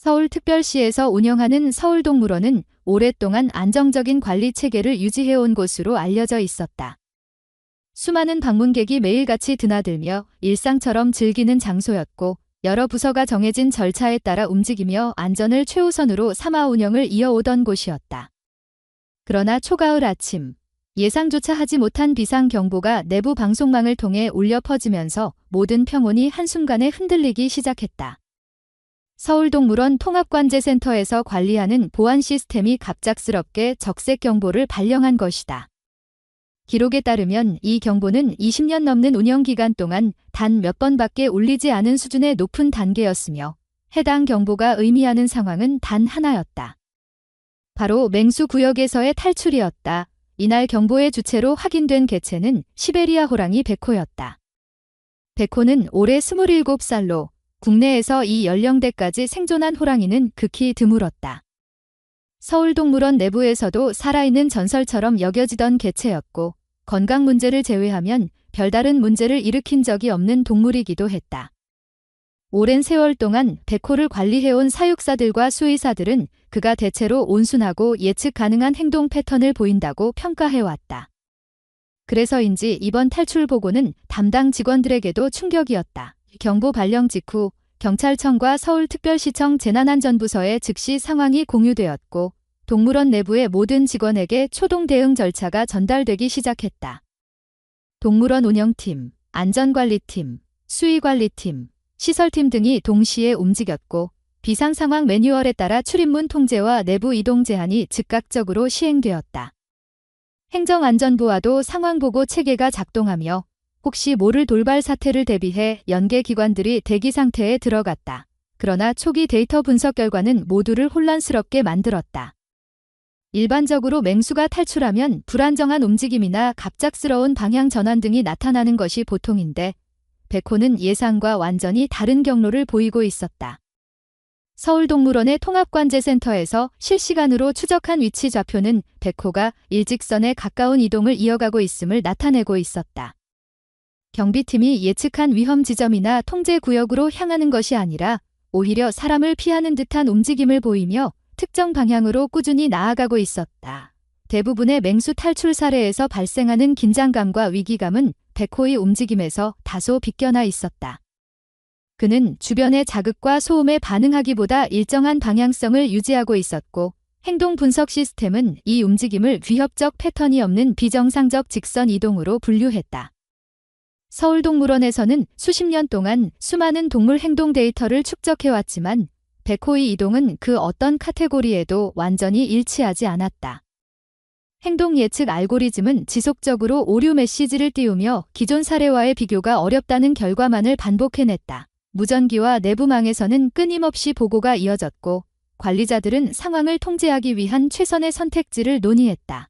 서울특별시에서 운영하는 서울동물원은 오랫동안 안정적인 관리 체계를 유지해온 곳으로 알려져 있었다. 수많은 방문객이 매일같이 드나들며 일상처럼 즐기는 장소였고, 여러 부서가 정해진 절차에 따라 움직이며 안전을 최우선으로 삼아 운영을 이어오던 곳이었다. 그러나 초가을 아침, 예상조차 하지 못한 비상경보가 내부 방송망을 통해 울려 퍼지면서 모든 평온이 한순간에 흔들리기 시작했다. 서울동물원 통합관제센터에서 관리하는 보안 시스템이 갑작스럽게 적색 경보를 발령한 것이다. 기록에 따르면 이 경보는 20년 넘는 운영 기간 동안 단 몇 번밖에 울리지 않은 수준의 높은 단계였으며, 해당 경보가 의미하는 상황은 단 하나였다. 바로 맹수구역에서의 탈출이었다. 이날 경보의 주체로 확인된 개체는 시베리아 호랑이 베코였다. 베코는 올해 27살로 국내에서 이 연령대까지 생존한 호랑이는 극히 드물었다. 서울동물원 내부에서도 살아있는 전설처럼 여겨지던 개체였고, 건강 문제를 제외하면 별다른 문제를 일으킨 적이 없는 동물이기도 했다. 오랜 세월 동안 베코를 관리해온 사육사들과 수의사들은 그가 대체로 온순하고 예측 가능한 행동 패턴을 보인다고 평가해왔다. 그래서인지 이번 탈출 보고는 담당 직원들에게도 충격이었다. 경보 발령 직후 경찰청과 서울특별시청 재난안전부서에 즉시 상황이 공유되었고, 동물원 내부의 모든 직원에게 초동 대응 절차가 전달되기 시작했다. 동물원 운영팀, 안전관리팀, 수의관리팀, 시설팀 등이 동시에 움직였고, 비상상황 매뉴얼에 따라 출입문 통제와 내부 이동 제한이 즉각적으로 시행되었다. 행정안전부와도 상황보고 체계가 작동하며 혹시 모를 돌발 사태를 대비해 연계 기관들이 대기 상태에 들어갔다. 그러나 초기 데이터 분석 결과는 모두를 혼란스럽게 만들었다. 일반적으로 맹수가 탈출하면 불안정한 움직임이나 갑작스러운 방향 전환 등이 나타나는 것이 보통인데, 베코는 예상과 완전히 다른 경로를 보이고 있었다. 서울동물원의 통합관제센터에서 실시간으로 추적한 위치 좌표는 베코가 일직선에 가까운 이동을 이어가고 있음을 나타내고 있었다. 경비팀이 예측한 위험 지점이나 통제 구역으로 향하는 것이 아니라 오히려 사람을 피하는 듯한 움직임을 보이며 특정 방향으로 꾸준히 나아가고 있었다. 대부분의 맹수 탈출 사례에서 발생하는 긴장감과 위기감은 베코의 움직임에서 다소 비껴나 있었다. 그는 주변의 자극과 소음에 반응하기보다 일정한 방향성을 유지하고 있었고, 행동 분석 시스템은 이 움직임을 위협적 패턴이 없는 비정상적 직선 이동으로 분류했다. 서울동물원에서는 수십 년 동안 수많은 동물 행동 데이터를 축적해왔지만, 베코의 이동은 그 어떤 카테고리에도 완전히 일치하지 않았다. 행동 예측 알고리즘은 지속적으로 오류 메시지를 띄우며 기존 사례와의 비교가 어렵다는 결과만을 반복해냈다. 무전기와 내부망에서는 끊임없이 보고가 이어졌고, 관리자들은 상황을 통제하기 위한 최선의 선택지를 논의했다.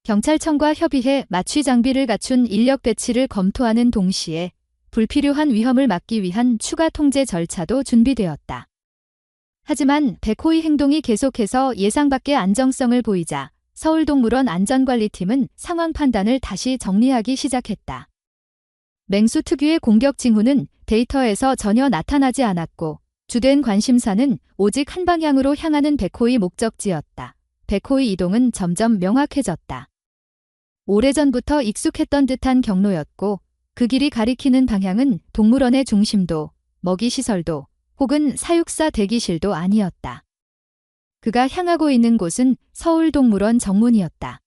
경찰청과 협의해 맞춤 장비를 갖춘 인력 배치를 검토하는 동시에 불필요한 위험을 막기 위한 추가 통제 절차도 준비되었다. 하지만 베코의 행동이 계속해서 예상 밖의 안정성을 보이자 서울동물원 안전관리팀은 상황 판단을 다시 정리하기 시작했다. 맹수 특유의 공격 징후는 데이터에서 전혀 나타나지 않았고, 주된 관심사는 오직 한 방향으로 향하는 베코의 목적지였다. 베코의 이동은 점점 명확해졌다. 오래전부터 익숙했던 듯한 경로였고, 그 길이 가리키는 방향은 동물원의 중심도, 먹이시설도, 혹은 사육사 대기실도 아니었다. 그가 향하고 있는 곳은 서울동물원 정문이었다.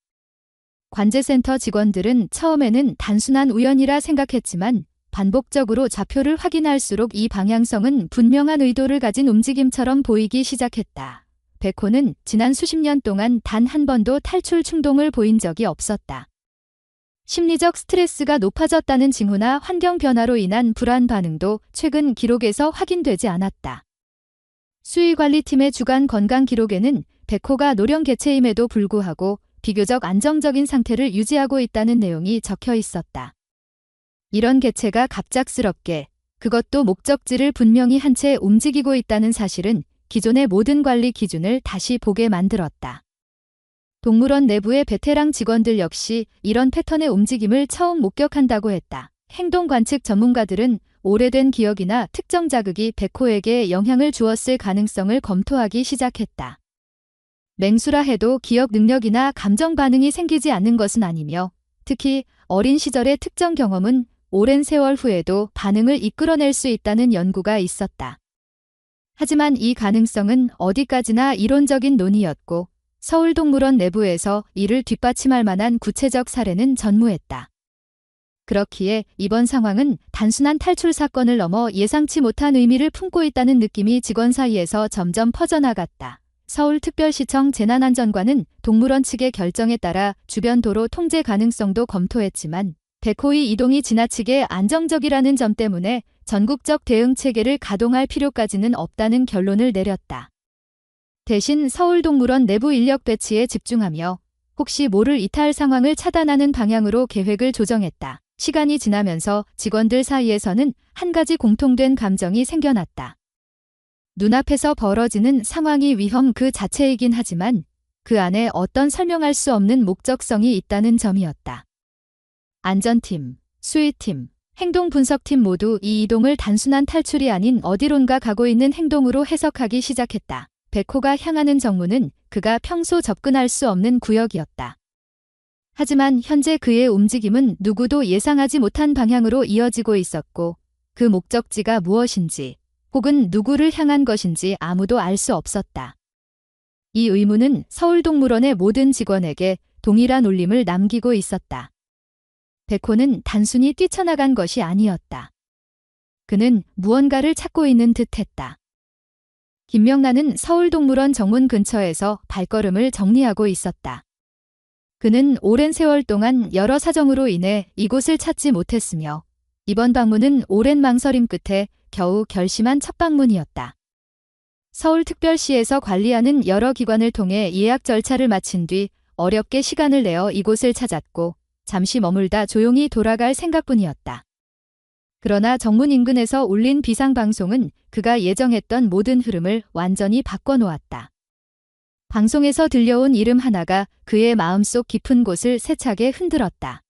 관제센터 직원들은 처음에는 단순한 우연이라 생각했지만, 반복적으로 좌표를 확인할수록 이 방향성은 분명한 의도를 가진 움직임처럼 보이기 시작했다. 베코는 지난 수십 년 동안 단 한 번도 탈출 충동을 보인 적이 없었다. 심리적 스트레스가 높아졌다는 징후나 환경 변화로 인한 불안 반응도 최근 기록에서 확인되지 않았다. 수의관리팀의 주간 건강 기록에는 베코가 노령 개체임에도 불구하고 비교적 안정적인 상태를 유지하고 있다는 내용이 적혀 있었다. 이런 개체가 갑작스럽게, 그것도 목적지를 분명히 한 채 움직이고 있다는 사실은 기존의 모든 관리 기준을 다시 보게 만들었다. 동물원 내부의 베테랑 직원들 역시 이런 패턴의 움직임을 처음 목격한다고 했다. 행동 관측 전문가들은 오래된 기억이나 특정 자극이 백호에게 영향을 주었을 가능성을 검토하기 시작했다. 맹수라 해도 기억 능력이나 감정 반응이 생기지 않는 것은 아니며, 특히 어린 시절의 특정 경험은 오랜 세월 후에도 반응을 이끌어낼 수 있다는 연구가 있었다. 하지만 이 가능성은 어디까지나 이론적인 논의였고, 서울동물원 내부에서 이를 뒷받침할 만한 구체적 사례는 전무했다. 그렇기에 이번 상황은 단순한 탈출 사건을 넘어 예상치 못한 의미를 품고 있다는 느낌이 직원 사이에서 점점 퍼져나갔다. 서울특별시청 재난안전관은 동물원 측의 결정에 따라 주변 도로 통제 가능성도 검토했지만 백호의 이동이 지나치게 안정적이라는 점 때문에 전국적 대응 체계를 가동할 필요까지는 없다는 결론을 내렸다. 대신 서울동물원 내부 인력 배치에 집중하며 혹시 모를 이탈 상황을 차단하는 방향으로 계획을 조정했다. 시간이 지나면서 직원들 사이에서는 한 가지 공통된 감정이 생겨났다. 눈앞에서 벌어지는 상황이 위험 그 자체이긴 하지만 그 안에 어떤 설명할 수 없는 목적성이 있다는 점이었다. 안전팀, 수의팀, 행동분석팀 모두 이 이동을 단순한 탈출이 아닌 어디론가 가고 있는 행동으로 해석하기 시작했다. 백호가 향하는 정문은 그가 평소 접근할 수 없는 구역이었다. 하지만 현재 그의 움직임은 누구도 예상하지 못한 방향으로 이어지고 있었고 그 목적지가 무엇인지 혹은 누구를 향한 것인지 아무도 알 수 없었다. 이 의문은 서울동물원의 모든 직원에게 동일한 울림을 남기고 있었다. 백호는 단순히 뛰쳐나간 것이 아니었다. 그는 무언가를 찾고 있는 듯했다. 김명란은 서울동물원 정문 근처에서 발걸음을 정리하고 있었다. 그는 오랜 세월 동안 여러 사정으로 인해 이곳을 찾지 못했으며 이번 방문은 오랜 망설임 끝에 겨우 결심한 첫 방문이었다. 서울특별시에서 관리하는 여러 기관을 통해 예약 절차를 마친 뒤 어렵게 시간을 내어 이곳을 찾았고 잠시 머물다 조용히 돌아갈 생각뿐이었다. 그러나 정문 인근에서 울린 비상방송은 그가 예정했던 모든 흐름을 완전히 바꿔놓았다. 방송에서 들려온 이름 하나가 그의 마음속 깊은 곳을 세차게 흔들었다.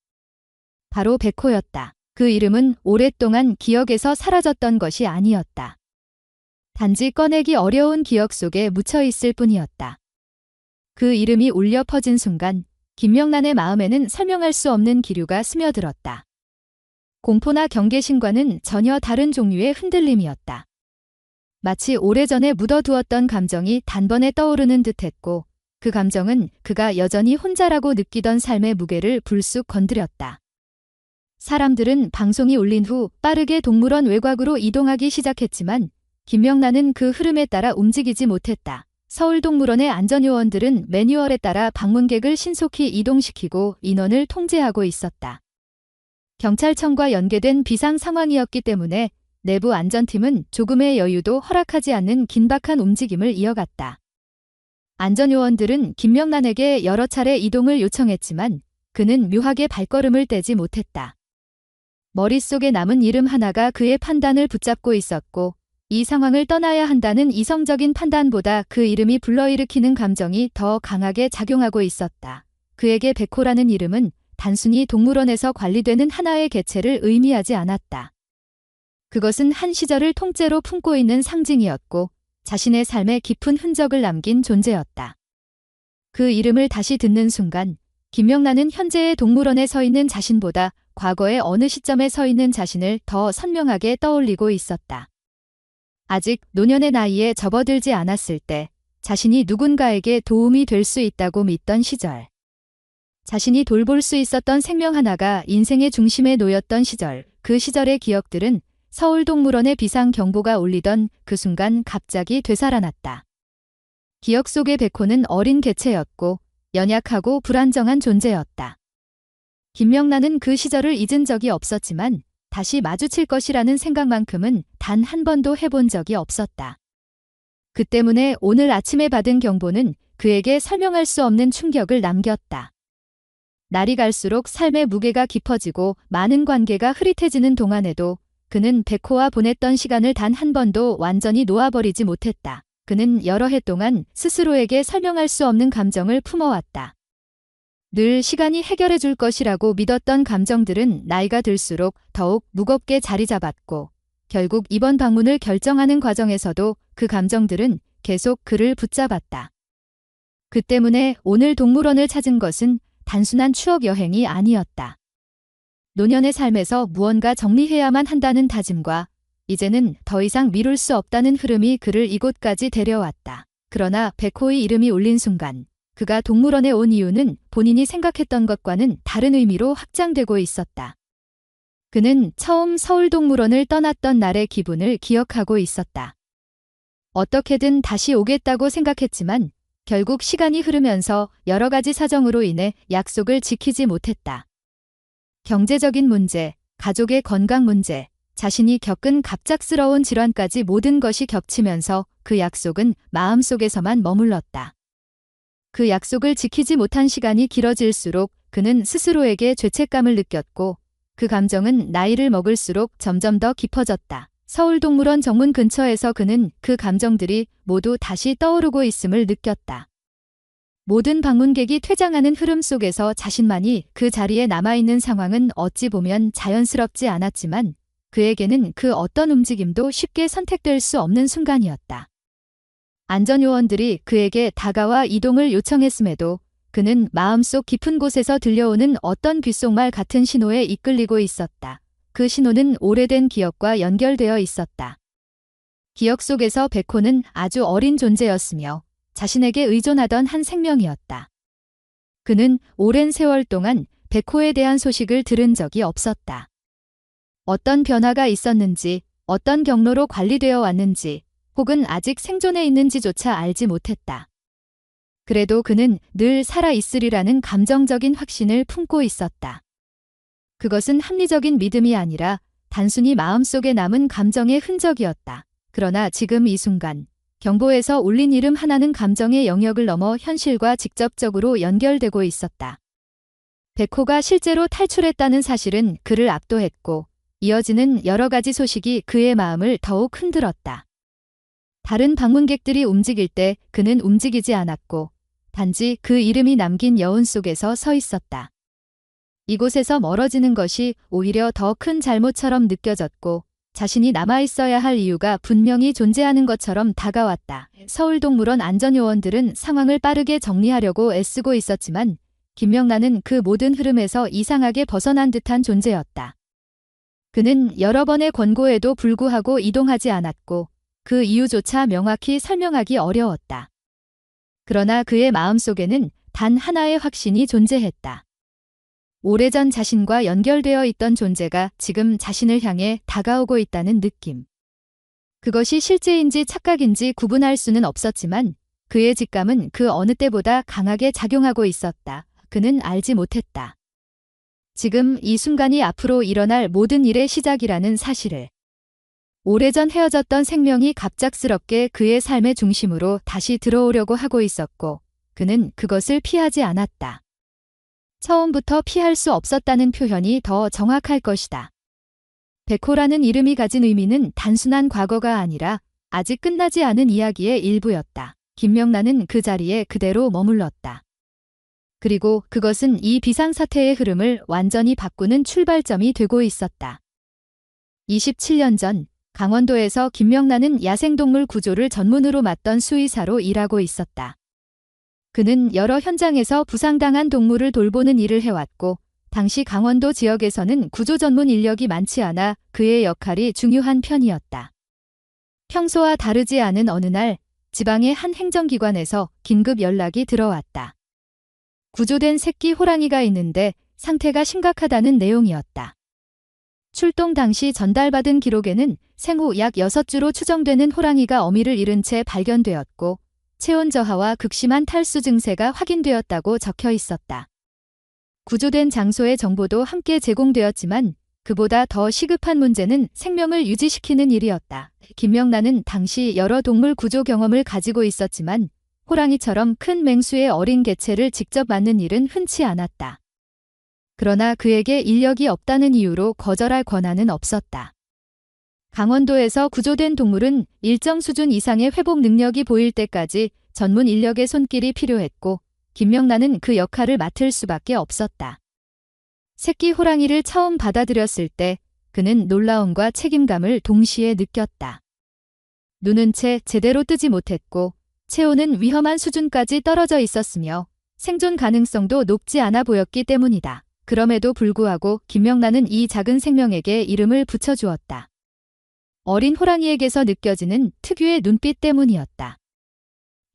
바로 백호였다. 그 이름은 오랫동안 기억에서 사라졌던 것이 아니었다. 단지 꺼내기 어려운 기억 속에 묻혀 있을 뿐이었다. 그 이름이 울려 퍼진 순간 김명란의 마음에는 설명할 수 없는 기류가 스며들었다. 공포나 경계심과는 전혀 다른 종류의 흔들림이었다. 마치 오래전에 묻어두었던 감정이 단번에 떠오르는 듯했고 그 감정은 그가 여전히 혼자라고 느끼던 삶의 무게를 불쑥 건드렸다. 사람들은 방송이 울린 후 빠르게 동물원 외곽으로 이동하기 시작했지만 김명란은 그 흐름에 따라 움직이지 못했다. 서울동물원의 안전요원들은 매뉴얼에 따라 방문객을 신속히 이동시키고 인원을 통제하고 있었다. 경찰청과 연계된 비상 상황이었기 때문에 내부 안전팀은 조금의 여유도 허락하지 않는 긴박한 움직임을 이어갔다. 안전요원들은 김명란에게 여러 차례 이동을 요청했지만 그는 묘하게 발걸음을 떼지 못했다. 머릿속에 남은 이름 하나가 그의 판단을 붙잡고 있었고 이 상황을 떠나야 한다는 이성적인 판단보다 그 이름이 불러일으키는 감정이 더 강하게 작용하고 있었다. 그에게 백호라는 이름은 단순히 동물원에서 관리되는 하나의 개체를 의미하지 않았다. 그것은 한 시절을 통째로 품고 있는 상징이었고 자신의 삶에 깊은 흔적을 남긴 존재였다. 그 이름을 다시 듣는 순간 김명란은 현재의 동물원에 서 있는 자신보다 과거의 어느 시점에 서 있는 자신을 더 선명하게 떠올리고 있었다. 아직 노년의 나이에 접어들지 않았을 때 자신이 누군가에게 도움이 될 수 있다고 믿던 시절. 자신이 돌볼 수 있었던 생명 하나가 인생의 중심에 놓였던 시절. 그 시절의 기억들은 서울동물원의 비상경보가 울리던 그 순간 갑자기 되살아났다. 기억 속의 백호는 어린 개체였고 연약하고 불안정한 존재였다. 김명란은 그 시절을 잊은 적이 없었지만 다시 마주칠 것이라는 생각만큼은 단 한 번도 해본 적이 없었다. 그 때문에 오늘 아침에 받은 경보는 그에게 설명할 수 없는 충격을 남겼다. 날이 갈수록 삶의 무게가 깊어지고 많은 관계가 흐릿해지는 동안에도 그는 백호와 보냈던 시간을 단 한 번도 완전히 놓아버리지 못했다. 그는 여러 해 동안 스스로에게 설명할 수 없는 감정을 품어왔다. 늘 시간이 해결해 줄 것이라고 믿었던 감정들은 나이가 들수록 더욱 무겁게 자리 잡았고 결국 이번 방문을 결정하는 과정에서도 그 감정들은 계속 그를 붙잡았다. 그 때문에 오늘 동물원을 찾은 것은 단순한 추억 여행이 아니었다. 노년의 삶에서 무언가 정리해야만 한다는 다짐과 이제는 더 이상 미룰 수 없다는 흐름이 그를 이곳까지 데려왔다. 그러나 백호의 이름이 울린 순간 그가 동물원에 온 이유는 본인이 생각했던 것과는 다른 의미로 확장되고 있었다. 그는 처음 서울동물원을 떠났던 날의 기분을 기억하고 있었다. 어떻게든 다시 오겠다고 생각했지만 결국 시간이 흐르면서 여러 가지 사정으로 인해 약속을 지키지 못했다. 경제적인 문제, 가족의 건강 문제, 자신이 겪은 갑작스러운 질환까지 모든 것이 겹치면서 그 약속은 마음속에서만 머물렀다. 그 약속을 지키지 못한 시간이 길어질수록 그는 스스로에게 죄책감을 느꼈고 그 감정은 나이를 먹을수록 점점 더 깊어졌다. 서울동물원 정문 근처에서 그는 그 감정들이 모두 다시 떠오르고 있음을 느꼈다. 모든 방문객이 퇴장하는 흐름 속에서 자신만이 그 자리에 남아있는 상황은 어찌 보면 자연스럽지 않았지만 그에게는 그 어떤 움직임도 쉽게 선택될 수 없는 순간이었다. 안전요원들이 그에게 다가와 이동을 요청했음에도 그는 마음속 깊은 곳에서 들려오는 어떤 귓속말 같은 신호에 이끌리고 있었다. 그 신호는 오래된 기억과 연결되어 있었다. 기억 속에서 백호는 아주 어린 존재였으며 자신에게 의존하던 한 생명이었다. 그는 오랜 세월 동안 백호에 대한 소식을 들은 적이 없었다. 어떤 변화가 있었는지, 어떤 경로로 관리되어 왔는지, 혹은 아직 생존해 있는지조차 알지 못했다. 그래도 그는 늘 살아있으리라는 감정적인 확신을 품고 있었다. 그것은 합리적인 믿음이 아니라 단순히 마음속에 남은 감정의 흔적이었다. 그러나 지금 이 순간, 경보에서 울린 이름 하나는 감정의 영역을 넘어 현실과 직접적으로 연결되고 있었다. 백호가 실제로 탈출했다는 사실은 그를 압도했고, 이어지는 여러 가지 소식이 그의 마음을 더욱 흔들었다. 다른 방문객들이 움직일 때 그는 움직이지 않았고, 단지 그 이름이 남긴 여운 속에서 서 있었다. 이곳에서 멀어지는 것이 오히려 더 큰 잘못처럼 느껴졌고, 자신이 남아있어야 할 이유가 분명히 존재하는 것처럼 다가왔다. 서울동물원 안전요원들은 상황을 빠르게 정리하려고 애쓰고 있었지만, 김명란은 그 모든 흐름에서 이상하게 벗어난 듯한 존재였다. 그는 여러 번의 권고에도 불구하고 이동하지 않았고 그 이유조차 명확히 설명하기 어려웠다. 그러나 그의 마음속에는 단 하나의 확신이 존재했다. 오래전 자신과 연결되어 있던 존재가 지금 자신을 향해 다가오고 있다는 느낌. 그것이 실제인지 착각인지 구분할 수는 없었지만 그의 직감은 그 어느 때보다 강하게 작용하고 있었다. 그는 알지 못했다. 지금 이 순간이 앞으로 일어날 모든 일의 시작이라는 사실을. 오래전 헤어졌던 생명이 갑작스럽게 그의 삶의 중심으로 다시 들어오려고 하고 있었고 그는 그것을 피하지 않았다. 처음부터 피할 수 없었다는 표현이 더 정확할 것이다. 백호라는 이름이 가진 의미는 단순한 과거가 아니라 아직 끝나지 않은 이야기의 일부였다. 김명란은 그 자리에 그대로 머물렀다. 그리고 그것은 이 비상사태의 흐름을 완전히 바꾸는 출발점이 되고 있었다. 27년 전 강원도에서 김명란은 야생동물 구조를 전문으로 맡던 수의사로 일하고 있었다. 그는 여러 현장에서 부상당한 동물을 돌보는 일을 해왔고 당시 강원도 지역에서는 구조 전문 인력이 많지 않아 그의 역할이 중요한 편이었다. 평소와 다르지 않은 어느 날 지방의 한 행정기관에서 긴급 연락이 들어왔다. 구조된 새끼 호랑이가 있는데 상태가 심각하다는 내용이었다. 출동 당시 전달받은 기록에는 생후 약 6주로 추정되는 호랑이가 어미를 잃은 채 발견되었고 체온 저하와 극심한 탈수 증세가 확인되었다고 적혀 있었다. 구조된 장소의 정보도 함께 제공되었지만 그보다 더 시급한 문제는 생명을 유지시키는 일이었다. 김명란은 당시 여러 동물 구조 경험을 가지고 있었지만 호랑이처럼 큰 맹수의 어린 개체를 직접 맞는 일은 흔치 않았다. 그러나 그에게 인력이 없다는 이유로 거절할 권한은 없었다. 강원도에서 구조된 동물은 일정 수준 이상의 회복 능력이 보일 때까지 전문 인력의 손길이 필요했고 김명란은 그 역할을 맡을 수밖에 없었다. 새끼 호랑이를 처음 받아들였을 때 그는 놀라움과 책임감을 동시에 느꼈다. 눈은 채 제대로 뜨지 못했고 체온은 위험한 수준까지 떨어져 있었으며 생존 가능성도 높지 않아 보였기 때문이다. 그럼에도 불구하고 김명란은 이 작은 생명에게 이름을 붙여주었다. 어린 호랑이에게서 느껴지는 특유의 눈빛 때문이었다.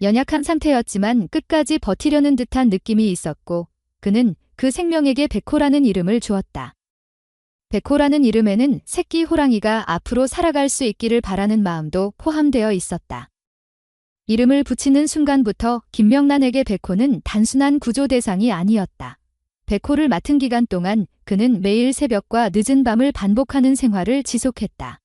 연약한 상태였지만 끝까지 버티려는 듯한 느낌이 있었고 그는 그 생명에게 백호라는 이름을 주었다. 백호라는 이름에는 새끼 호랑이가 앞으로 살아갈 수 있기를 바라는 마음도 포함되어 있었다. 이름을 붙이는 순간부터 김명란에게 백호는 단순한 구조 대상이 아니었다. 백호를 맡은 기간 동안 그는 매일 새벽과 늦은 밤을 반복하는 생활을 지속했다.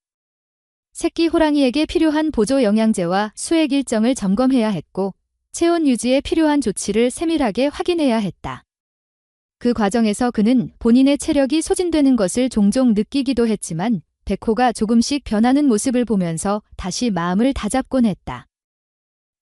새끼 호랑이에게 필요한 보조 영양제와 수액 일정을 점검해야 했고 체온 유지에 필요한 조치를 세밀하게 확인해야 했다. 그 과정에서 그는 본인의 체력이 소진되는 것을 종종 느끼기도 했지만 백호가 조금씩 변하는 모습을 보면서 다시 마음을 다잡곤 했다.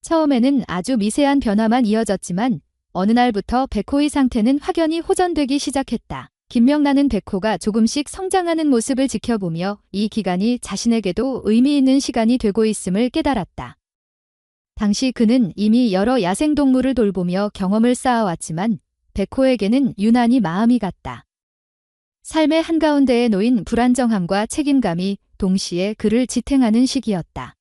처음에는 아주 미세한 변화만 이어졌지만 어느 날부터 백호의 상태는 확연히 호전되기 시작했다. 김명란은 백호가 조금씩 성장하는 모습을 지켜보며 이 기간이 자신에게도 의미 있는 시간이 되고 있음을 깨달았다. 당시 그는 이미 여러 야생동물을 돌보며 경험을 쌓아왔지만 백호에게는 유난히 마음이 갔다. 삶의 한가운데에 놓인 불안정함과 책임감이 동시에 그를 지탱하는 시기였다.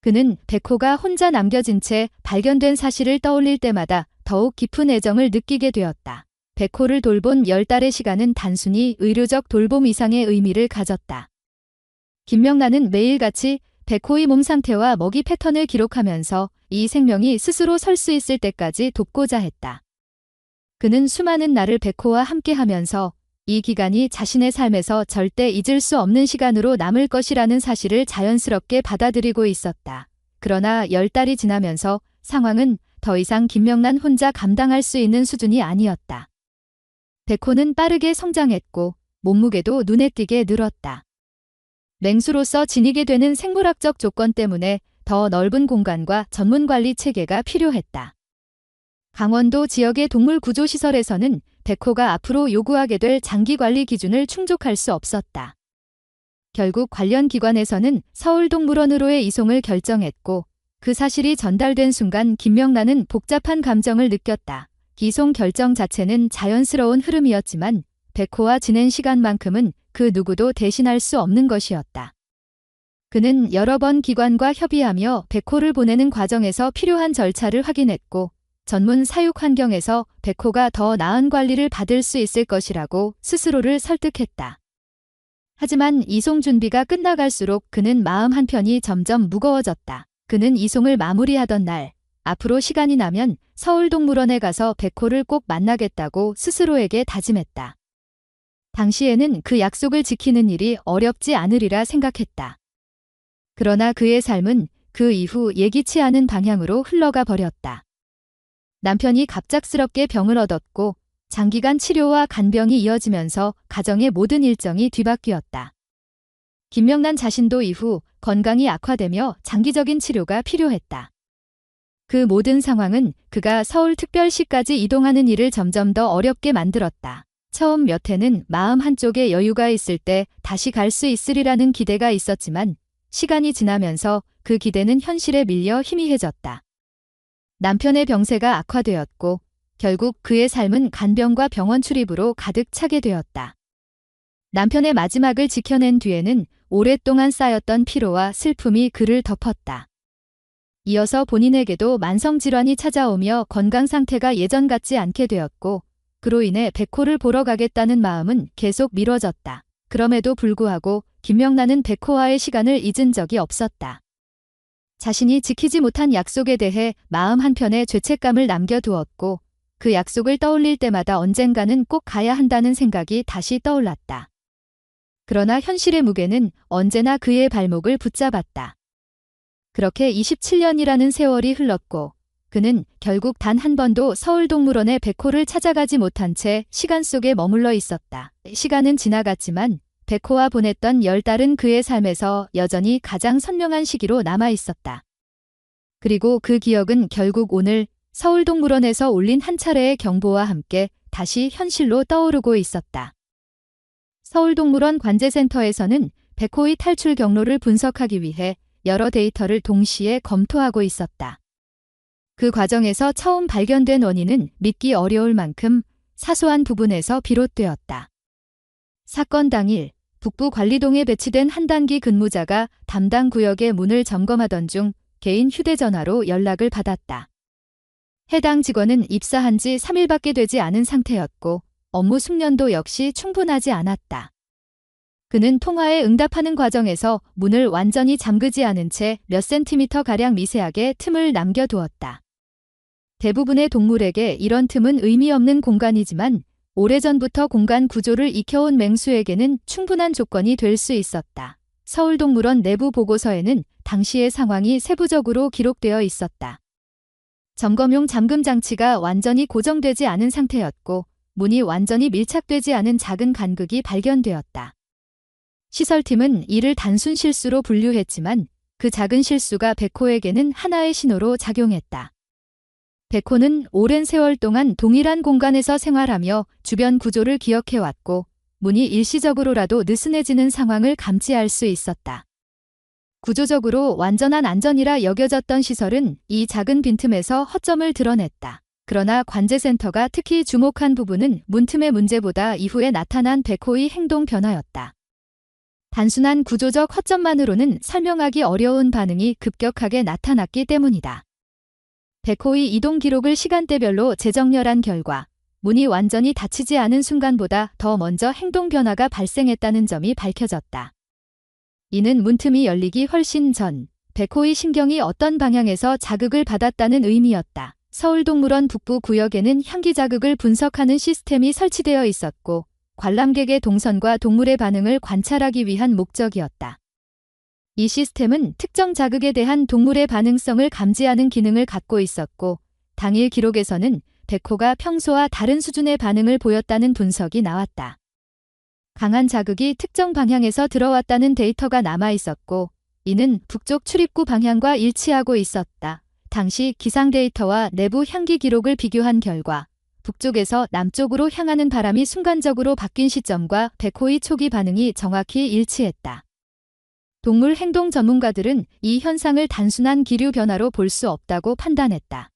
그는 백호가 혼자 남겨진 채 발견된 사실을 떠올릴 때마다 더욱 깊은 애정을 느끼게 되었다. 백호를 돌본 10달의 시간은 단순히 의료적 돌봄 이상의 의미를 가졌다. 김명란은 매일같이 백호의 몸 상태와 먹이 패턴을 기록하면서 이 생명이 스스로 설 수 있을 때까지 돕고자 했다. 그는 수많은 날을 백호와 함께하면서 이 기간이 자신의 삶에서 절대 잊을 수 없는 시간으로 남을 것이라는 사실을 자연스럽게 받아들이고 있었다. 그러나 10달이 지나면서 상황은 더 이상 김명란 혼자 감당할 수 있는 수준이 아니었다. 백호는 빠르게 성장했고 몸무게도 눈에 띄게 늘었다. 맹수로서 지니게 되는 생물학적 조건 때문에 더 넓은 공간과 전문 관리 체계가 필요했다. 강원도 지역의 동물 구조 시설에서는 백호가 앞으로 요구하게 될 장기 관리 기준을 충족할 수 없었다. 결국 관련 기관에서는 서울동물원으로의 이송을 결정했고 그 사실이 전달된 순간 김명란은 복잡한 감정을 느꼈다. 이송 결정 자체는 자연스러운 흐름이었지만 백호와 지낸 시간만큼은 그 누구도 대신할 수 없는 것이었다. 그는 여러 번 기관과 협의하며 백호를 보내는 과정에서 필요한 절차를 확인했고 전문 사육 환경에서 백호가 더 나은 관리를 받을 수 있을 것이라고 스스로를 설득했다. 하지만 이송 준비가 끝나갈수록 그는 마음 한편이 점점 무거워졌다. 그는 이송을 마무리하던 날, 앞으로 시간이 나면 서울동물원에 가서 백호를 꼭 만나겠다고 스스로에게 다짐했다. 당시에는 그 약속을 지키는 일이 어렵지 않으리라 생각했다. 그러나 그의 삶은 그 이후 예기치 않은 방향으로 흘러가 버렸다. 남편이 갑작스럽게 병을 얻었고 장기간 치료와 간병이 이어지면서 가정의 모든 일정이 뒤바뀌었다. 김명란 자신도 이후 건강이 악화되며 장기적인 치료가 필요했다. 그 모든 상황은 그가 서울특별시까지 이동하는 일을 점점 더 어렵게 만들었다. 처음 몇 해는 마음 한쪽에 여유가 있을 때 다시 갈 수 있으리라는 기대가 있었지만 시간이 지나면서 그 기대는 현실에 밀려 희미해졌다. 남편의 병세가 악화되었고 결국 그의 삶은 간병과 병원 출입으로 가득 차게 되었다. 남편의 마지막을 지켜낸 뒤에는 오랫동안 쌓였던 피로와 슬픔이 그를 덮었다. 이어서 본인에게도 만성질환이 찾아오며 건강 상태가 예전 같지 않게 되었고 그로 인해 백호를 보러 가겠다는 마음은 계속 미뤄졌다. 그럼에도 불구하고 김명란은 백호와의 시간을 잊은 적이 없었다. 자신이 지키지 못한 약속에 대해 마음 한편에 죄책감을 남겨두었고 그 약속을 떠올릴 때마다 언젠가는 꼭 가야 한다는 생각이 다시 떠올랐다. 그러나 현실의 무게는 언제나 그의 발목을 붙잡았다. 그렇게 27년이라는 세월이 흘렀고 그는 결국 단 한 번도 서울동물원에 백호를 찾아가지 못한 채 시간 속에 머물러 있었다. 시간은 지나갔지만 백호와 보냈던 10달은 그의 삶에서 여전히 가장 선명한 시기로 남아 있었다. 그리고 그 기억은 결국 오늘 서울동물원에서 울린 한 차례의 경보와 함께 다시 현실로 떠오르고 있었다. 서울동물원 관제센터에서는 백호의 탈출 경로를 분석하기 위해 여러 데이터를 동시에 검토하고 있었다. 그 과정에서 처음 발견된 원인은 믿기 어려울 만큼 사소한 부분에서 비롯되었다. 사건 당일 북부 관리동에 배치된 한 단기 근무자가 담당 구역의 문을 점검하던 중 개인 휴대전화로 연락을 받았다. 해당 직원은 입사한 지 3일밖에 되지 않은 상태였고 업무 숙련도 역시 충분하지 않았다. 그는 통화에 응답하는 과정에서 문을 완전히 잠그지 않은 채 몇 센티미터가량 미세하게 틈을 남겨두었다. 대부분의 동물에게 이런 틈은 의미 없는 공간이지만 오래전부터 공간 구조를 익혀온 맹수에게는 충분한 조건이 될 수 있었다. 서울동물원 내부 보고서에는 당시의 상황이 세부적으로 기록되어 있었다. 점검용 잠금 장치가 완전히 고정되지 않은 상태였고 문이 완전히 밀착되지 않은 작은 간극이 발견되었다. 시설팀은 이를 단순 실수로 분류했지만 그 작은 실수가 백호에게는 하나의 신호로 작용했다. 백호는 오랜 세월 동안 동일한 공간에서 생활하며 주변 구조를 기억해왔고 문이 일시적으로라도 느슨해지는 상황을 감지할 수 있었다. 구조적으로 완전한 안전이라 여겨졌던 시설은 이 작은 빈틈에서 허점을 드러냈다. 그러나 관제센터가 특히 주목한 부분은 문틈의 문제보다 이후에 나타난 백호의 행동 변화였다. 단순한 구조적 허점만으로는 설명하기 어려운 반응이 급격하게 나타났기 때문이다. 백호의 이동 기록을 시간대별로 재정렬한 결과 문이 완전히 닫히지 않은 순간보다 더 먼저 행동 변화가 발생했다는 점이 밝혀졌다. 이는 문틈이 열리기 훨씬 전 백호의 신경이 어떤 방향에서 자극을 받았다는 의미였다. 서울동물원 북부 구역에는 향기 자극을 분석하는 시스템이 설치되어 있었고 관람객의 동선과 동물의 반응을 관찰하기 위한 목적이었다. 이 시스템은 특정 자극에 대한 동물의 반응성을 감지하는 기능을 갖고 있었고 당일 기록에서는 백호가 평소와 다른 수준의 반응을 보였다는 분석이 나왔다. 강한 자극이 특정 방향에서 들어왔다는 데이터가 남아 있었고 이는 북쪽 출입구 방향과 일치하고 있었다. 당시 기상 데이터와 내부 향기 기록을 비교한 결과 북쪽에서 남쪽으로 향하는 바람이 순간적으로 바뀐 시점과 백호의 초기 반응이 정확히 일치했다. 동물 행동 전문가들은 이 현상을 단순한 기류 변화로 볼 수 없다고 판단했다.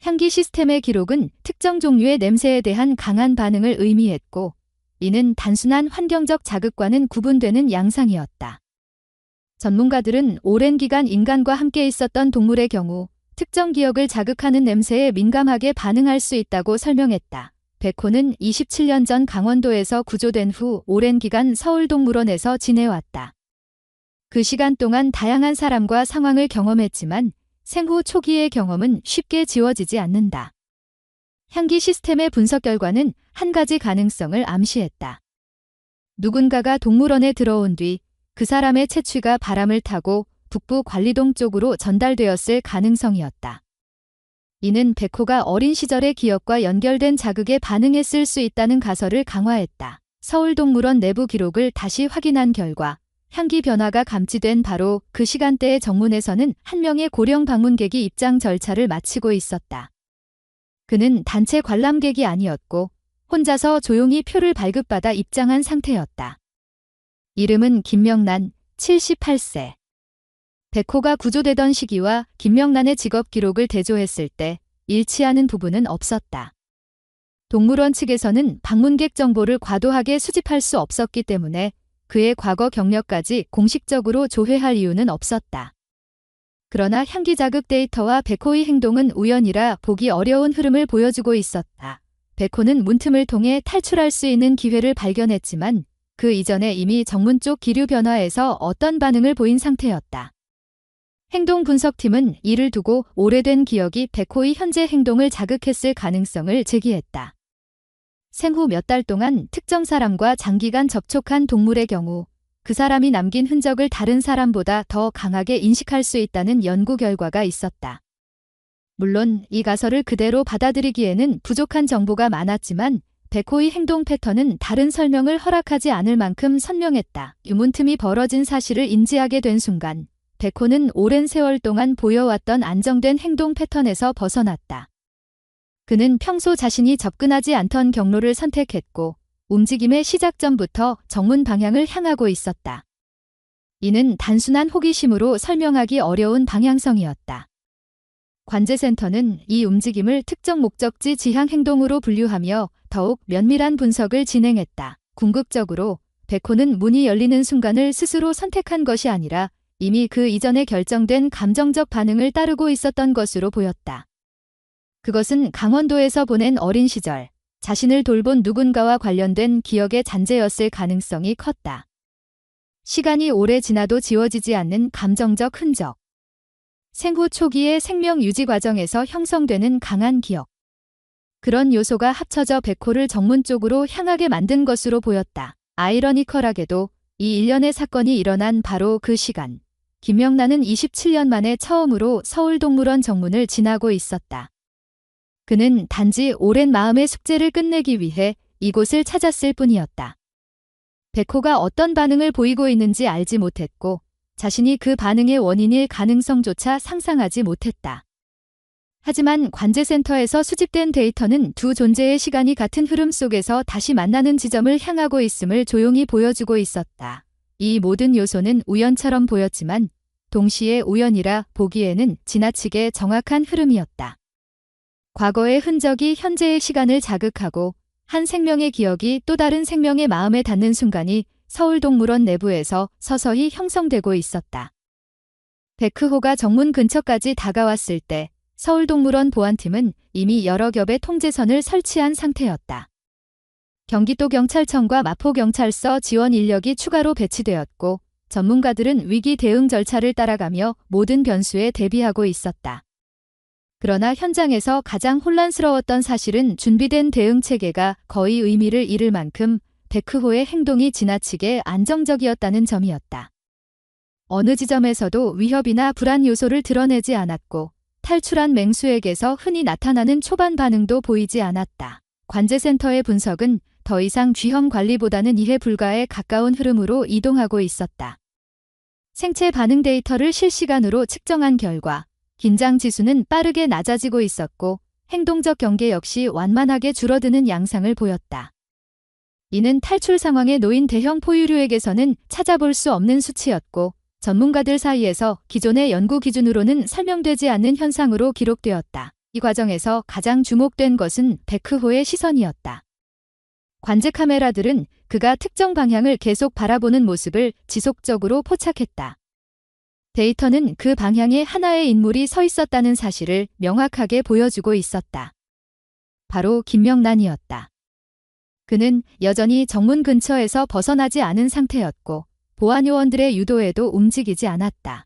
향기 시스템의 기록은 특정 종류의 냄새에 대한 강한 반응을 의미했고 이는 단순한 환경적 자극과는 구분되는 양상이었다. 전문가들은 오랜 기간 인간과 함께 있었던 동물의 경우 특정 기억을 자극하는 냄새에 민감하게 반응할 수 있다고 설명했다. 백호는 27년 전 강원도에서 구조된 후 오랜 기간 서울동물원에서 지내왔다. 그 시간 동안 다양한 사람과 상황을 경험했지만 생후 초기의 경험은 쉽게 지워지지 않는다. 향기 시스템의 분석 결과는 한 가지 가능성을 암시했다. 누군가가 동물원에 들어온 뒤 그 사람의 채취가 바람을 타고 북부 관리동 쪽으로 전달되었을 가능성이었다. 이는 백호가 어린 시절의 기억과 연결된 자극에 반응했을 수 있다는 가설을 강화했다. 서울동물원 내부 기록을 다시 확인한 결과 향기 변화가 감지된 바로 그 시간대의 정문에서는 한 명의 고령 방문객이 입장 절차를 마치고 있었다. 그는 단체 관람객이 아니었고 혼자서 조용히 표를 발급받아 입장한 상태였다. 이름은 김명란, 78세. 백호가 구조되던 시기와 김명란의 직업 기록을 대조했을 때 일치하는 부분은 없었다. 동물원 측에서는 방문객 정보를 과도하게 수집할 수 없었기 때문에 그의 과거 경력까지 공식적으로 조회할 이유는 없었다. 그러나 향기 자극 데이터와 백호의 행동은 우연이라 보기 어려운 흐름을 보여주고 있었다. 백호는 문틈을 통해 탈출할 수 있는 기회를 발견했지만 그 이전에 이미 정문 쪽 기류 변화에서 어떤 반응을 보인 상태였다. 행동 분석팀은 이를 두고 오래된 기억이 백호의 현재 행동을 자극했을 가능성을 제기했다. 생후 몇 달 동안 특정 사람과 장기간 접촉한 동물의 경우 그 사람이 남긴 흔적을 다른 사람보다 더 강하게 인식할 수 있다는 연구 결과가 있었다. 물론 이 가설을 그대로 받아들이기에는 부족한 정보가 많았지만 백호의 행동 패턴은 다른 설명을 허락하지 않을 만큼 선명했다. 유문틈이 벌어진 사실을 인지하게 된 순간 백호는 오랜 세월 동안 보여왔던 안정된 행동 패턴에서 벗어났다. 그는 평소 자신이 접근하지 않던 경로를 선택했고 움직임의 시작점부터 정문 방향을 향하고 있었다. 이는 단순한 호기심으로 설명하기 어려운 방향성이었다. 관제센터는 이 움직임을 특정 목적지 지향 행동으로 분류하며 더욱 면밀한 분석을 진행했다. 궁극적으로 백호는 문이 열리는 순간을 스스로 선택한 것이 아니라 이미 그 이전에 결정된 감정적 반응을 따르고 있었던 것으로 보였다. 그것은 강원도에서 보낸 어린 시절, 자신을 돌본 누군가와 관련된 기억의 잔재였을 가능성이 컸다. 시간이 오래 지나도 지워지지 않는 감정적 흔적. 생후 초기의 생명 유지 과정에서 형성되는 강한 기억. 그런 요소가 합쳐져 백호를 정문 쪽으로 향하게 만든 것으로 보였다. 아이러니컬하게도 이 일련의 사건이 일어난 바로 그 시간, 김명란은 27년 만에 처음으로 서울동물원 정문을 지나고 있었다. 그는 단지 오랜 마음의 숙제를 끝내기 위해 이곳을 찾았을 뿐이었다. 백호가 어떤 반응을 보이고 있는지 알지 못했고 자신이 그 반응의 원인일 가능성조차 상상하지 못했다. 하지만 관제센터에서 수집된 데이터는 두 존재의 시간이 같은 흐름 속에서 다시 만나는 지점을 향하고 있음을 조용히 보여주고 있었다. 이 모든 요소는 우연처럼 보였지만 동시에 우연이라 보기에는 지나치게 정확한 흐름이었다. 과거의 흔적이 현재의 시간을 자극하고 한 생명의 기억이 또 다른 생명의 마음에 닿는 순간이 서울동물원 내부에서 서서히 형성되고 있었다. 백호가 정문 근처까지 다가왔을 때 서울동물원 보안팀은 이미 여러 겹의 통제선을 설치한 상태였다. 경기도경찰청과 마포경찰서 지원 인력이 추가로 배치되었고 전문가들은 위기 대응 절차를 따라가며 모든 변수에 대비하고 있었다. 그러나 현장에서 가장 혼란스러웠던 사실은 준비된 대응 체계가 거의 의미를 잃을 만큼 백호의 행동이 지나치게 안정적이었다는 점이었다. 어느 지점에서도 위협이나 불안 요소를 드러내지 않았고 탈출한 맹수에게서 흔히 나타나는 초반 반응도 보이지 않았다. 관제센터의 분석은 더 이상 쥐형 관리보다는 이해 불가에 가까운 흐름으로 이동하고 있었다. 생체 반응 데이터를 실시간으로 측정한 결과 긴장 지수는 빠르게 낮아지고 있었고 행동적 경계 역시 완만하게 줄어드는 양상을 보였다. 이는 탈출 상황에 놓인 대형 포유류에게서는 찾아볼 수 없는 수치였고 전문가들 사이에서 기존의 연구 기준으로는 설명되지 않는 현상으로 기록되었다. 이 과정에서 가장 주목된 것은 백호의 시선이었다. 관제 카메라들은 그가 특정 방향을 계속 바라보는 모습을 지속적으로 포착했다. 데이터는 그 방향에 하나의 인물이 서 있었다는 사실을 명확하게 보여주고 있었다. 바로 김명란이었다. 그는 여전히 정문 근처에서 벗어나지 않은 상태였고 보안요원들의 유도에도 움직이지 않았다.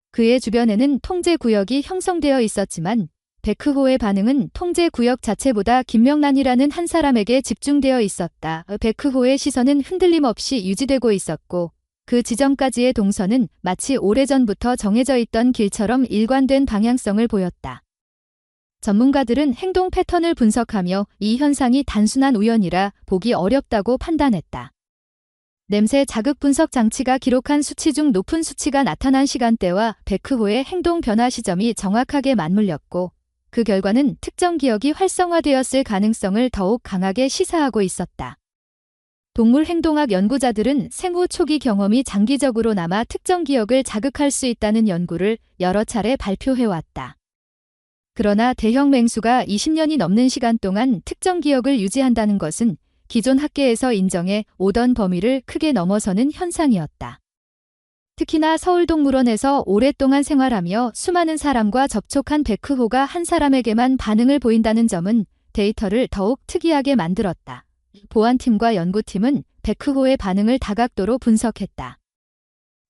그의 주변에는 통제구역이 형성되어 있었지만 백호의 반응은 통제구역 자체보다 김명란이라는 한 사람에게 집중되어 있었다. 백호의 시선은 흔들림 없이 유지되고 있었고 그 지점까지의 동선은 마치 오래전부터 정해져 있던 길처럼 일관된 방향성을 보였다. 전문가들은 행동 패턴을 분석하며 이 현상이 단순한 우연이라 보기 어렵다고 판단했다. 냄새 자극 분석 장치가 기록한 수치 중 높은 수치가 나타난 시간대와 백호의 행동 변화 시점이 정확하게 맞물렸고 그 결과는 특정 기억이 활성화되었을 가능성을 더욱 강하게 시사하고 있었다. 동물 행동학 연구자들은 생후 초기 경험이 장기적으로 남아 특정 기억을 자극할 수 있다는 연구를 여러 차례 발표해왔다. 그러나 대형 맹수가 20년이 넘는 시간 동안 특정 기억을 유지한다는 것은 기존 학계에서 인정해 오던 범위를 크게 넘어서는 현상이었다. 특히나 서울동물원에서 오랫동안 생활하며 수많은 사람과 접촉한 백호가 한 사람에게만 반응을 보인다는 점은 데이터를 더욱 특이하게 만들었다. 보안팀과 연구팀은 백호의 반응을 다각도로 분석했다.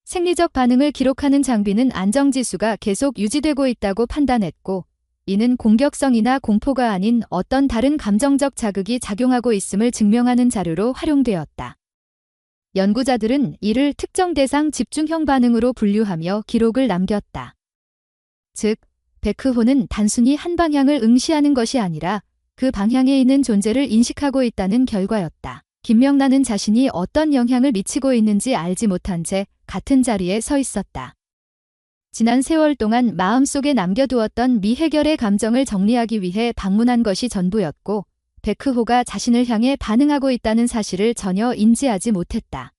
생리적 반응을 기록하는 장비는 안정지수가 계속 유지되고 있다고 판단했고 이는 공격성이나 공포가 아닌 어떤 다른 감정적 자극이 작용하고 있음을 증명하는 자료로 활용되었다. 연구자들은 이를 특정 대상 집중형 반응으로 분류하며 기록을 남겼다. 즉, 백호는 단순히 한 방향을 응시하는 것이 아니라 그 방향에 있는 존재를 인식하고 있다는 결과였다. 김명란은 자신이 어떤 영향을 미치고 있는지 알지 못한 채 같은 자리에 서 있었다. 지난 세월 동안 마음속에 남겨두었던 미해결의 감정을 정리하기 위해 방문한 것이 전부였고 백흐호가 자신을 향해 반응하고 있다는 사실을 전혀 인지하지 못했다.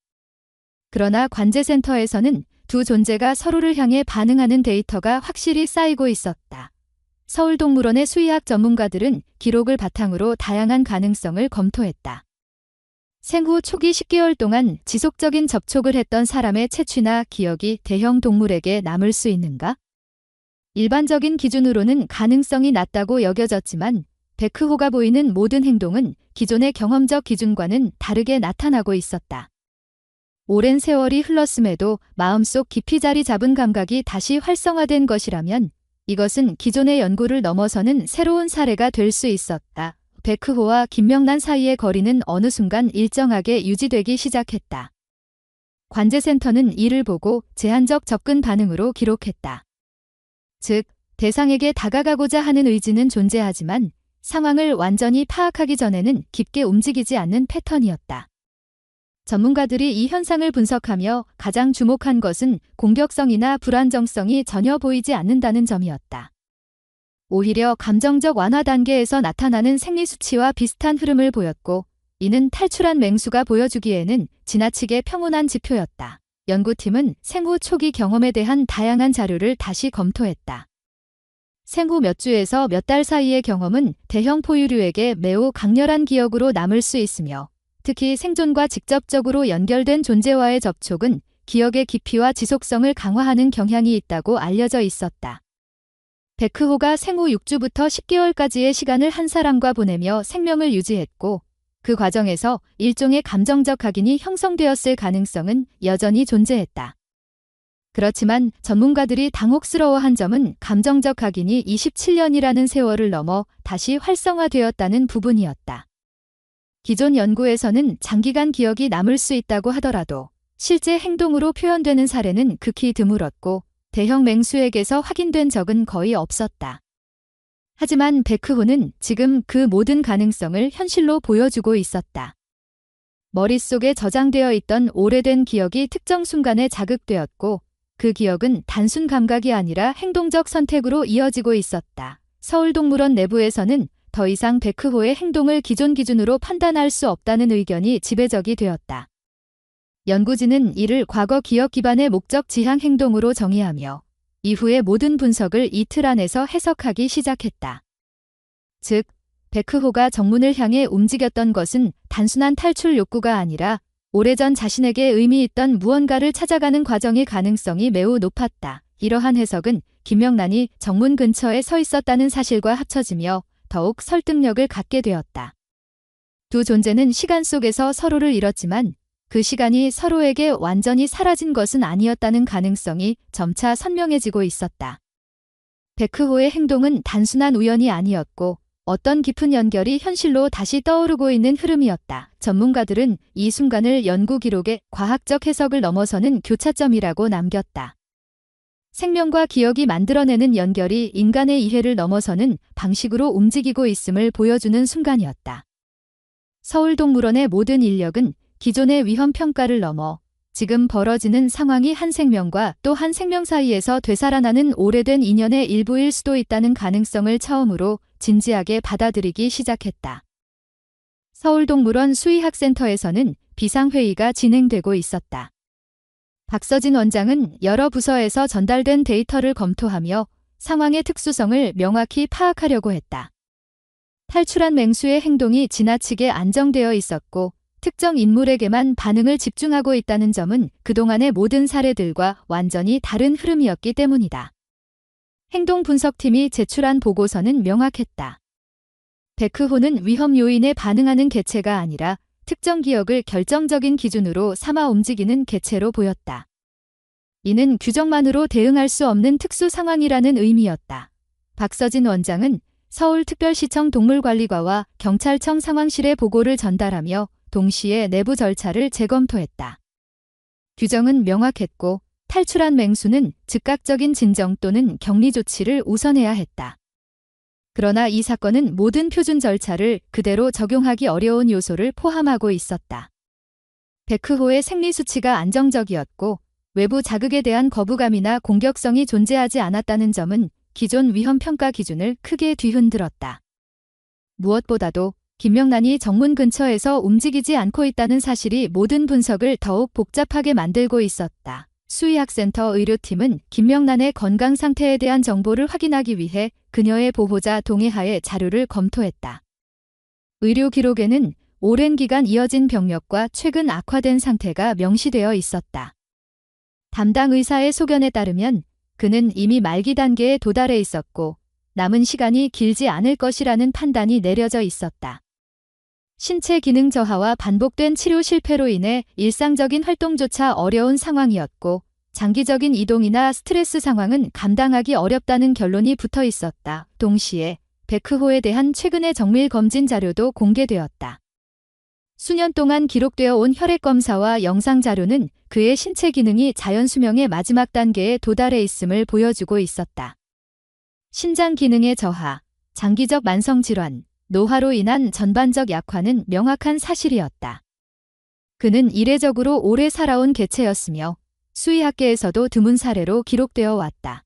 그러나 관제센터에서는 두 존재가 서로를 향해 반응하는 데이터가 확실히 쌓이고 있었다. 서울동물원의 수의학 전문가들은 기록을 바탕으로 다양한 가능성을 검토했다. 생후 초기 10개월 동안 지속적인 접촉을 했던 사람의 채취나 기억이 대형 동물에게 남을 수 있는가? 일반적인 기준으로는 가능성이 낮다고 여겨졌지만 백흐호가 보이는 모든 행동은 기존의 경험적 기준과는 다르게 나타나고 있었다. 오랜 세월이 흘렀음에도 마음속 깊이 자리 잡은 감각이 다시 활성화된 것이라면 이것은 기존의 연구를 넘어서는 새로운 사례가 될 수 있었다. 백흐호와 김명란 사이의 거리는 어느 순간 일정하게 유지되기 시작했다. 관제센터는 이를 보고 제한적 접근 반응으로 기록했다. 즉, 대상에게 다가가고자 하는 의지는 존재하지만 상황을 완전히 파악하기 전에는 깊게 움직이지 않는 패턴이었다. 전문가들이 이 현상을 분석하며 가장 주목한 것은 공격성이나 불안정성이 전혀 보이지 않는다는 점이었다. 오히려 감정적 완화 단계에서 나타나는 생리 수치와 비슷한 흐름을 보였고, 이는 탈출한 맹수가 보여주기에는 지나치게 평온한 지표였다. 연구팀은 생후 초기 경험에 대한 다양한 자료를 다시 검토했다. 생후 몇 주에서 몇 달 사이의 경험은 대형 포유류에게 매우 강렬한 기억으로 남을 수 있으며, 특히 생존과 직접적으로 연결된 존재와의 접촉은 기억의 깊이와 지속성을 강화하는 경향이 있다고 알려져 있었다. 백흐호가 생후 6주부터 10개월까지의 시간을 한 사람과 보내며 생명을 유지했고, 그 과정에서 일종의 감정적 각인이 형성되었을 가능성은 여전히 존재했다. 그렇지만 전문가들이 당혹스러워한 점은 감정적 각인이 27년이라는 세월을 넘어 다시 활성화되었다는 부분이었다. 기존 연구에서는 장기간 기억이 남을 수 있다고 하더라도 실제 행동으로 표현되는 사례는 극히 드물었고, 대형 맹수에게서 확인된 적은 거의 없었다. 하지만 백흐호는 지금 그 모든 가능성을 현실로 보여주고 있었다. 머릿속에 저장되어 있던 오래된 기억이 특정 순간에 자극되었고, 그 기억은 단순 감각이 아니라 행동적 선택으로 이어지고 있었다. 서울동물원 내부에서는 더 이상 백흐호의 행동을 기존 기준으로 판단할 수 없다는 의견이 지배적이 되었다. 연구진은 이를 과거 기억 기반의 목적 지향 행동으로 정의하며 이후의 모든 분석을 이틀 안에서 해석하기 시작했다. 즉, 백흐호가 정문을 향해 움직였던 것은 단순한 탈출 욕구가 아니라 오래전 자신에게 의미 있던 무언가를 찾아가는 과정의 가능성이 매우 높았다. 이러한 해석은 김명란이 정문 근처에 서 있었다는 사실과 합쳐지며 더욱 설득력을 갖게 되었다. 두 존재는 시간 속에서 서로를 잃었지만 그 시간이 서로에게 완전히 사라진 것은 아니었다는 가능성이 점차 선명해지고 있었다. 백흐호의 행동은 단순한 우연이 아니었고 어떤 깊은 연결이 현실로 다시 떠오르고 있는 흐름이었다. 전문가들은 이 순간을 연구 기록의 과학적 해석을 넘어서는 교차점이라고 남겼다. 생명과 기억이 만들어내는 연결이 인간의 이해를 넘어서는 방식으로 움직이고 있음을 보여주는 순간이었다. 서울동물원의 모든 인력은 기존의 위험 평가를 넘어 지금 벌어지는 상황이 한 생명과 또 한 생명 사이에서 되살아나는 오래된 인연의 일부일 수도 있다는 가능성을 처음으로 진지하게 받아들이기 시작했다. 서울동물원 수의학센터에서는 비상회의가 진행되고 있었다. 박서진 원장은 여러 부서에서 전달된 데이터를 검토하며 상황의 특수성을 명확히 파악하려고 했다. 탈출한 맹수의 행동이 지나치게 안정되어 있었고 특정 인물에게만 반응을 집중하고 있다는 점은 그동안의 모든 사례들과 완전히 다른 흐름이었기 때문이다. 행동분석팀이 제출한 보고서는 명확했다. 백흐호는 위험 요인에 반응하는 개체가 아니라 특정 기억을 결정적인 기준으로 삼아 움직이는 개체로 보였다. 이는 규정만으로 대응할 수 없는 특수 상황이라는 의미였다. 박서진 원장은 서울특별시청 동물관리과와 경찰청 상황실에 보고를 전달하며 동시에 내부 절차를 재검토했다. 규정은 명확했고 탈출한 맹수는 즉각적인 진정 또는 격리 조치를 우선해야 했다. 그러나 이 사건은 모든 표준 절차를 그대로 적용하기 어려운 요소를 포함하고 있었다. 백흐호의 생리 수치가 안정적이었고 외부 자극에 대한 거부감이나 공격성이 존재하지 않았다는 점은 기존 위험 평가 기준을 크게 뒤흔들었다. 무엇보다도 김명란이 정문 근처에서 움직이지 않고 있다는 사실이 모든 분석을 더욱 복잡하게 만들고 있었다. 수의학센터 의료팀은 김명란의 건강 상태에 대한 정보를 확인하기 위해 그녀의 보호자 동의하에 자료를 검토했다. 의료 기록에는 오랜 기간 이어진 병력과 최근 악화된 상태가 명시되어 있었다. 담당 의사의 소견에 따르면 그는 이미 말기 단계에 도달해 있었고 남은 시간이 길지 않을 것이라는 판단이 내려져 있었다. 신체 기능 저하와 반복된 치료 실패로 인해 일상적인 활동조차 어려운 상황이었고 장기적인 이동이나 스트레스 상황은 감당하기 어렵다는 결론이 붙어 있었다. 동시에 백흐호에 대한 최근의 정밀 검진 자료도 공개되었다. 수년 동안 기록되어 온 혈액 검사와 영상 자료는 그의 신체 기능이 자연 수명의 마지막 단계에 도달해 있음을 보여주고 있었다. 신장 기능의 저하, 장기적 만성 질환, 노화로 인한 전반적 약화는 명확한 사실이었다. 그는 이례적으로 오래 살아온 개체였으며 수의학계에서도 드문 사례로 기록되어 왔다.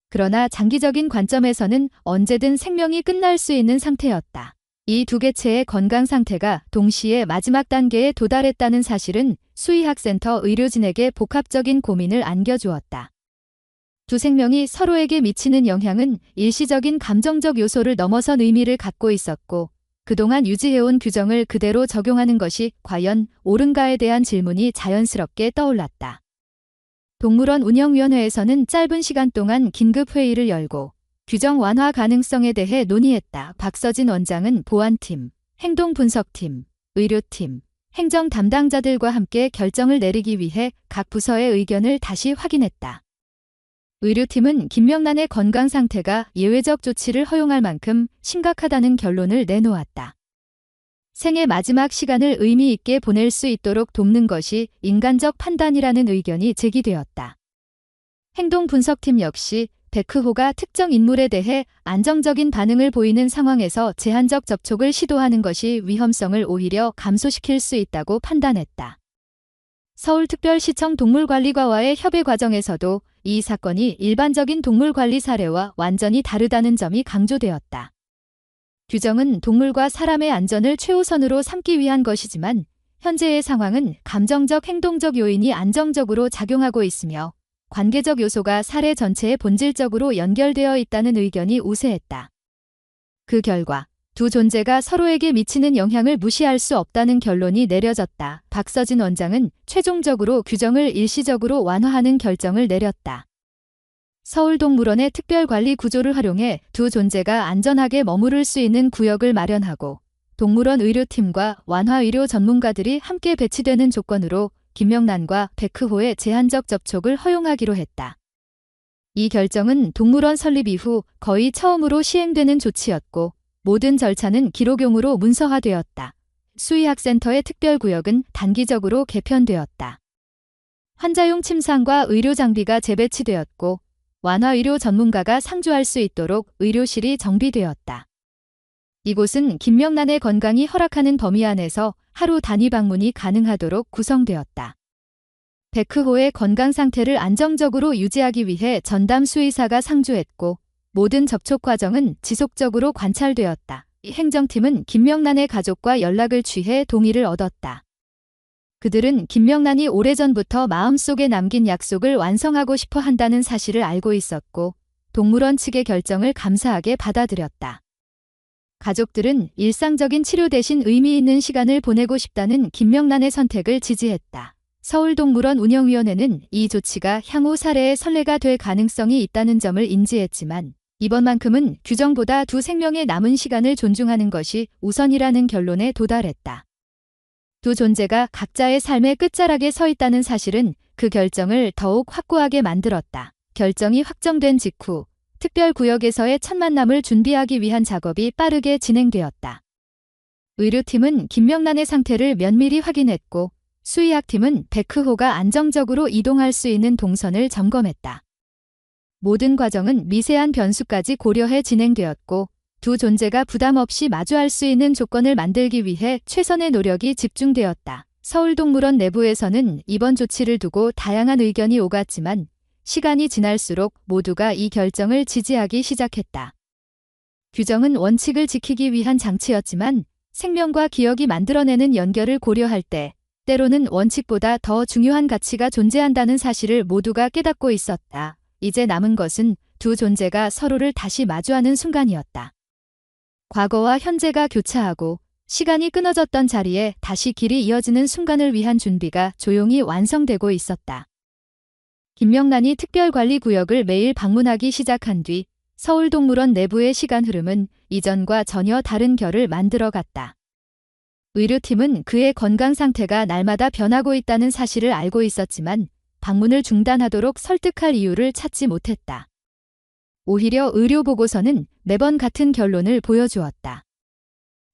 그러나 장기적인 관점에서는 언제든 생명이 끝날 수 있는 상태였다. 이 두 개체의 건강 상태가 동시에 마지막 단계에 도달했다는 사실은 수의학센터 의료진에게 복합적인 고민을 안겨주었다. 두 생명이 서로에게 미치는 영향은 일시적인 감정적 요소를 넘어선 의미를 갖고 있었고 그동안 유지해온 규정을 그대로 적용하는 것이 과연 옳은가에 대한 질문이 자연스럽게 떠올랐다. 동물원 운영위원회에서는 짧은 시간 동안 긴급회의를 열고 규정 완화 가능성에 대해 논의했다. 박서진 원장은 보안팀, 행동분석팀, 의료팀, 행정 담당자들과 함께 결정을 내리기 위해 각 부서의 의견을 다시 확인했다. 의료팀은 김명란의 건강 상태가 예외적 조치를 허용할 만큼 심각하다는 결론을 내놓았다. 생의 마지막 시간을 의미 있게 보낼 수 있도록 돕는 것이 인간적 판단이라는 의견이 제기되었다. 행동분석팀 역시 백흐호가 특정 인물에 대해 안정적인 반응을 보이는 상황에서 제한적 접촉을 시도하는 것이 위험성을 오히려 감소시킬 수 있다고 판단했다. 서울특별시청 동물관리과와의 협의 과정에서도 이 사건이 일반적인 동물관리 사례와 완전히 다르다는 점이 강조되었다. 규정은 동물과 사람의 안전을 최우선으로 삼기 위한 것이지만 현재의 상황은 감정적 행동적 요인이 안정적으로 작용하고 있으며 관계적 요소가 사례 전체에 본질적으로 연결되어 있다는 의견이 우세했다. 그 결과 두 존재가 서로에게 미치는 영향을 무시할 수 없다는 결론이 내려졌다. 박서진 원장은 최종적으로 규정을 일시적으로 완화하는 결정을 내렸다. 서울동물원의 특별관리 구조를 활용해 두 존재가 안전하게 머무를 수 있는 구역을 마련하고 동물원 의료팀과 완화의료 전문가들이 함께 배치되는 조건으로 김명란과 백흐호의 제한적 접촉을 허용하기로 했다. 이 결정은 동물원 설립 이후 거의 처음으로 시행되는 조치였고 모든 절차는 기록용으로 문서화되었다. 수의학센터의 특별구역은 단기적으로 개편되었다. 환자용 침상과 의료 장비가 재배치되었고 완화의료 전문가가 상주할 수 있도록 의료실이 정비되었다. 이곳은 김명란의 건강이 허락하는 범위 안에서 하루 단위 방문이 가능하도록 구성되었다. 백흐호의 건강 상태를 안정적으로 유지하기 위해 전담 수의사가 상주했고 모든 접촉 과정은 지속적으로 관찰되었다. 행정팀은 김명란의 가족과 연락을 취해 동의를 얻었다. 그들은 김명란이 오래전부터 마음속에 남긴 약속을 완성하고 싶어 한다는 사실을 알고 있었고 동물원 측의 결정을 감사하게 받아들였다. 가족들은 일상적인 치료 대신 의미 있는 시간을 보내고 싶다는 김명란의 선택을 지지했다. 서울동물원 운영위원회는 이 조치가 향후 사례의 선례가 될 가능성이 있다는 점을 인지했지만 이번만큼은 규정보다 두 생명의 남은 시간을 존중하는 것이 우선이라는 결론에 도달했다. 두 존재가 각자의 삶의 끝자락에 서 있다는 사실은 그 결정을 더욱 확고하게 만들었다. 결정이 확정된 직후 특별구역에서의 첫 만남을 준비하기 위한 작업이 빠르게 진행되었다. 의료팀은 김명란의 상태를 면밀히 확인했고 수의학팀은 백흐호가 안정적으로 이동할 수 있는 동선을 점검했다. 모든 과정은 미세한 변수까지 고려해 진행되었고 두 존재가 부담 없이 마주할 수 있는 조건을 만들기 위해 최선의 노력이 집중되었다. 서울동물원 내부에서는 이번 조치를 두고 다양한 의견이 오갔지만 시간이 지날수록 모두가 이 결정을 지지하기 시작했다. 규정은 원칙을 지키기 위한 장치였지만 생명과 기억이 만들어내는 연결을 고려할 때 때로는 원칙보다 더 중요한 가치가 존재한다는 사실을 모두가 깨닫고 있었다. 이제 남은 것은 두 존재가 서로를 다시 마주하는 순간이었다. 과거와 현재가 교차하고 시간이 끊어졌던 자리에 다시 길이 이어지는 순간을 위한 준비가 조용히 완성되고 있었다. 김명란이 특별관리구역을 매일 방문하기 시작한 뒤 서울동물원 내부의 시간 흐름은 이전과 전혀 다른 결을 만들어갔다. 의료팀은 그의 건강 상태가 날마다 변하고 있다는 사실을 알고 있었지만 방문을 중단하도록 설득할 이유를 찾지 못했다. 오히려 의료보고서는 매번 같은 결론을 보여주었다.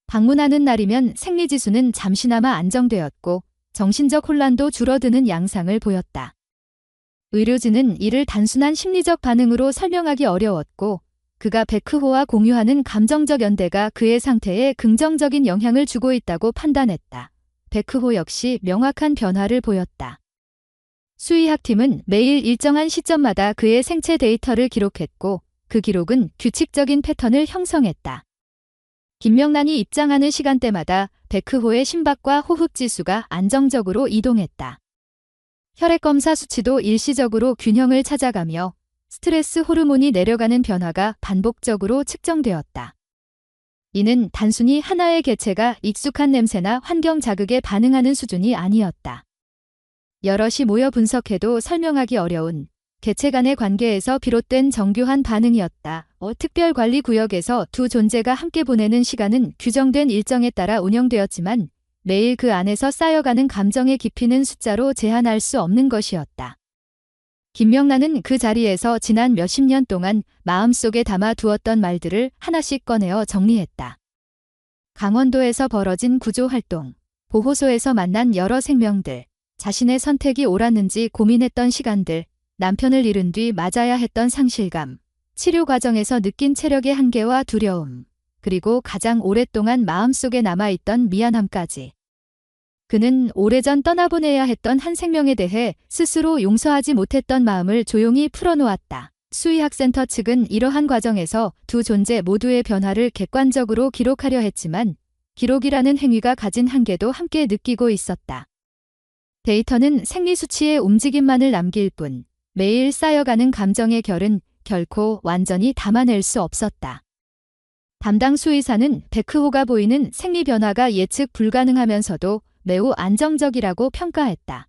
방문하는 날이면 생리지수는 잠시나마 안정되었고 정신적 혼란도 줄어드는 양상을 보였다. 의료진은 이를 단순한 심리적 반응으로 설명하기 어려웠고 그가 백흐호와 공유하는 감정적 연대가 그의 상태에 긍정적인 영향을 주고 있다고 판단했다. 백흐호 역시 명확한 변화를 보였다. 수의학팀은 매일 일정한 시점마다 그의 생체 데이터를 기록했고 그 기록은 규칙적인 패턴을 형성했다. 김명란이 입장하는 시간대마다 백흐호의 심박과 호흡 지수가 안정적으로 이동했다. 혈액검사 수치도 일시적으로 균형을 찾아가며 스트레스 호르몬이 내려가는 변화가 반복적으로 측정되었다. 이는 단순히 하나의 개체가 익숙한 냄새나 환경 자극에 반응하는 수준이 아니었다. 여럿이 모여 분석해도 설명하기 어려운 개체 간의 관계에서 비롯된 정교한 반응이었다. 특별관리구역에서 두 존재가 함께 보내는 시간은 규정된 일정에 따라 운영되었지만 매일 그 안에서 쌓여가는 감정의 깊이는 숫자로 제한할 수 없는 것이었다. 김명란은 그 자리에서 지난 몇십 년 동안 마음속에 담아 두었던 말들을 하나씩 꺼내어 정리했다. 강원도에서 벌어진 구조활동, 보호소에서 만난 여러 생명들, 자신의 선택이 옳았는지 고민했던 시간들, 남편을 잃은 뒤 맞아야 했던 상실감, 치료 과정에서 느낀 체력의 한계와 두려움, 그리고 가장 오랫동안 마음속에 남아있던 미안함까지. 그는 오래전 떠나보내야 했던 한 생명에 대해 스스로 용서하지 못했던 마음을 조용히 풀어놓았다. 수의학센터 측은 이러한 과정에서 두 존재 모두의 변화를 객관적으로 기록하려 했지만 기록이라는 행위가 가진 한계도 함께 느끼고 있었다. 데이터는 생리수치의 움직임만을 남길 뿐 매일 쌓여가는 감정의 결은 결코 완전히 담아낼 수 없었다. 담당 수의사는 백흐호가 보이는 생리 변화가 예측 불가능하면서도 매우 안정적이라고 평가했다.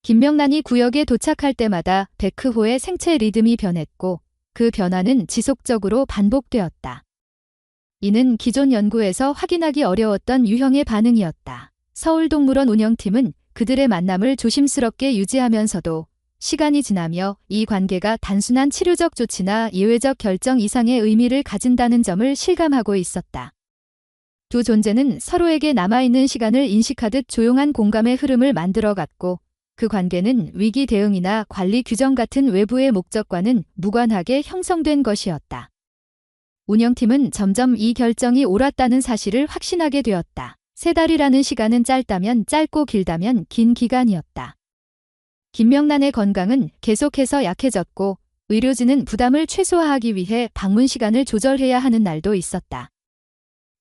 김명란이 구역에 도착할 때마다 백흐호의 생체 리듬이 변했고 그 변화는 지속적으로 반복되었다. 이는 기존 연구에서 확인하기 어려웠던 유형의 반응이었다. 서울동물원 운영팀은 그들의 만남을 조심스럽게 유지하면서도 시간이 지나며 이 관계가 단순한 치료적 조치나 예외적 결정 이상의 의미를 가진다는 점을 실감하고 있었다. 두 존재는 서로에게 남아있는 시간을 인식하듯 조용한 공감의 흐름을 만들어갔고 그 관계는 위기 대응이나 관리 규정 같은 외부의 목적과는 무관하게 형성된 것이었다. 운영팀은 점점 이 결정이 옳았다는 사실을 확신하게 되었다. 3달이라는 시간은 짧다면 짧고 길다면 긴 기간이었다. 김명란의 건강은 계속해서 약해졌고 의료진은 부담을 최소화하기 위해 방문 시간을 조절해야 하는 날도 있었다.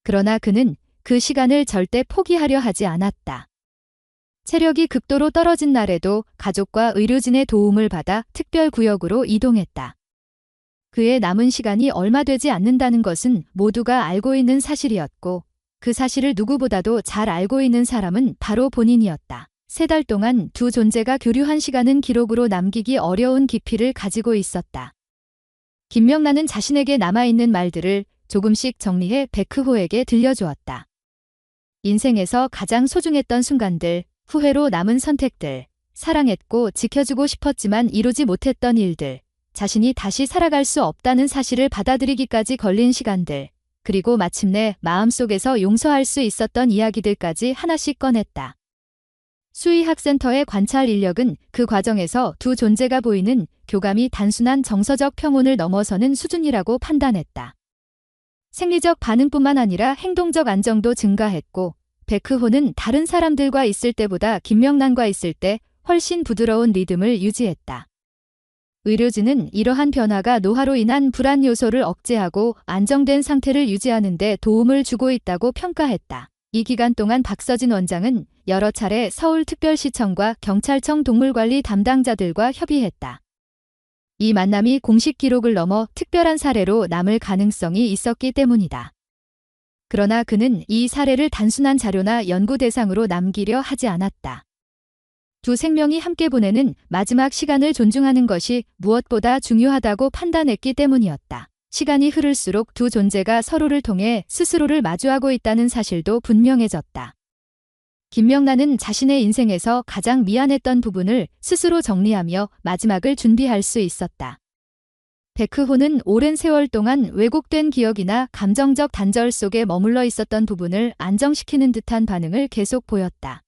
그러나 그는 그 시간을 절대 포기하려 하지 않았다. 체력이 극도로 떨어진 날에도 가족과 의료진의 도움을 받아 특별구역으로 이동했다. 그의 남은 시간이 얼마 되지 않는다는 것은 모두가 알고 있는 사실이었고 그 사실을 누구보다도 잘 알고 있는 사람은 바로 본인이었다. 3달 동안 두 존재가 교류한 시간은 기록으로 남기기 어려운 깊이를 가지고 있었다. 김명란은 자신에게 남아있는 말들을 조금씩 정리해 백흐호에게 들려주었다. 인생에서 가장 소중했던 순간들, 후회로 남은 선택들, 사랑했고 지켜주고 싶었지만 이루지 못했던 일들, 자신이 다시 살아갈 수 없다는 사실을 받아들이기까지 걸린 시간들, 그리고 마침내 마음속에서 용서할 수 있었던 이야기들까지 하나씩 꺼냈다. 수의학센터의 관찰 인력은 그 과정에서 두 존재가 보이는 교감이 단순한 정서적 평온을 넘어서는 수준이라고 판단했다. 생리적 반응뿐만 아니라 행동적 안정도 증가했고 백흐호는 다른 사람들과 있을 때보다 김명란과 있을 때 훨씬 부드러운 리듬을 유지했다. 의료진은 이러한 변화가 노화로 인한 불안 요소를 억제하고 안정된 상태를 유지하는 데 도움을 주고 있다고 평가했다. 이 기간 동안 박서진 원장은 여러 차례 서울특별시청과 경찰청 동물관리 담당자들과 협의했다. 이 만남이 공식 기록을 넘어 특별한 사례로 남을 가능성이 있었기 때문이다. 그러나 그는 이 사례를 단순한 자료나 연구 대상으로 남기려 하지 않았다. 두 생명이 함께 보내는 마지막 시간을 존중하는 것이 무엇보다 중요하다고 판단했기 때문이었다. 시간이 흐를수록 두 존재가 서로를 통해 스스로를 마주하고 있다는 사실도 분명해졌다. 김명란은 자신의 인생에서 가장 미안했던 부분을 스스로 정리하며 마지막을 준비할 수 있었다. 백흐호는 오랜 세월 동안 왜곡된 기억이나 감정적 단절 속에 머물러 있었던 부분을 안정시키는 듯한 반응을 계속 보였다.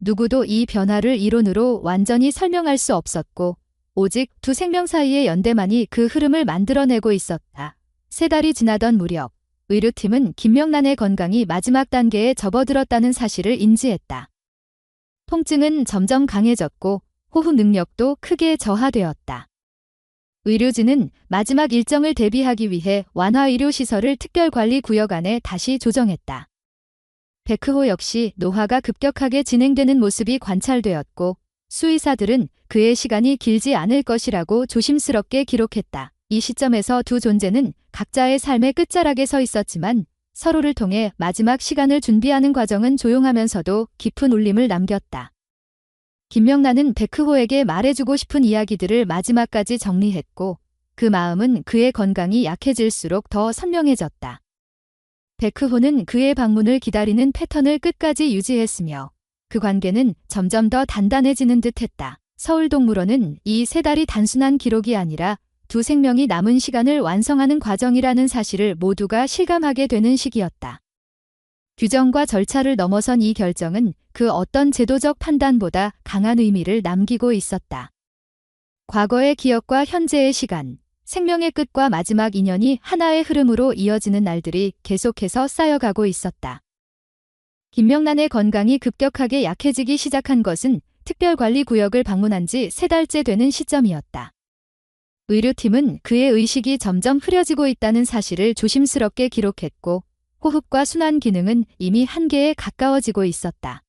누구도 이 변화를 이론으로 완전히 설명할 수 없었고 오직 두 생명 사이의 연대만이 그 흐름을 만들어내고 있었다. 3달이 지나던 무렵 의료팀은 김명란의 건강이 마지막 단계에 접어들었다는 사실을 인지했다. 통증은 점점 강해졌고 호흡 능력도 크게 저하되었다. 의료진은 마지막 일정을 대비하기 위해 완화의료시설을 특별관리구역 안에 다시 조정했다. 백흐호 역시 노화가 급격하게 진행되는 모습이 관찰되었고 수의사들은 그의 시간이 길지 않을 것이라고 조심스럽게 기록했다. 이 시점에서 두 존재는 각자의 삶의 끝자락에 서 있었지만 서로를 통해 마지막 시간을 준비하는 과정은 조용하면서도 깊은 울림을 남겼다. 김명란은 백흐호에게 말해주고 싶은 이야기들을 마지막까지 정리했고 그 마음은 그의 건강이 약해질수록 더 선명해졌다. 백흐호는 그의 방문을 기다리는 패턴을 끝까지 유지했으며 그 관계는 점점 더 단단해지는 듯했다. 서울동물원은 이 3달이 단순한 기록이 아니라 두 생명이 남은 시간을 완성하는 과정이라는 사실을 모두가 실감하게 되는 시기였다. 규정과 절차를 넘어선 이 결정은 그 어떤 제도적 판단보다 강한 의미를 남기고 있었다. 과거의 기억과 현재의 시간, 생명의 끝과 마지막 인연이 하나의 흐름으로 이어지는 날들이 계속해서 쌓여가고 있었다. 김명란의 건강이 급격하게 약해지기 시작한 것은 특별관리구역을 방문한 지 3달째 되는 시점이었다. 의료팀은 그의 의식이 점점 흐려지고 있다는 사실을 조심스럽게 기록했고 호흡과 순환 기능은 이미 한계에 가까워지고 있었다.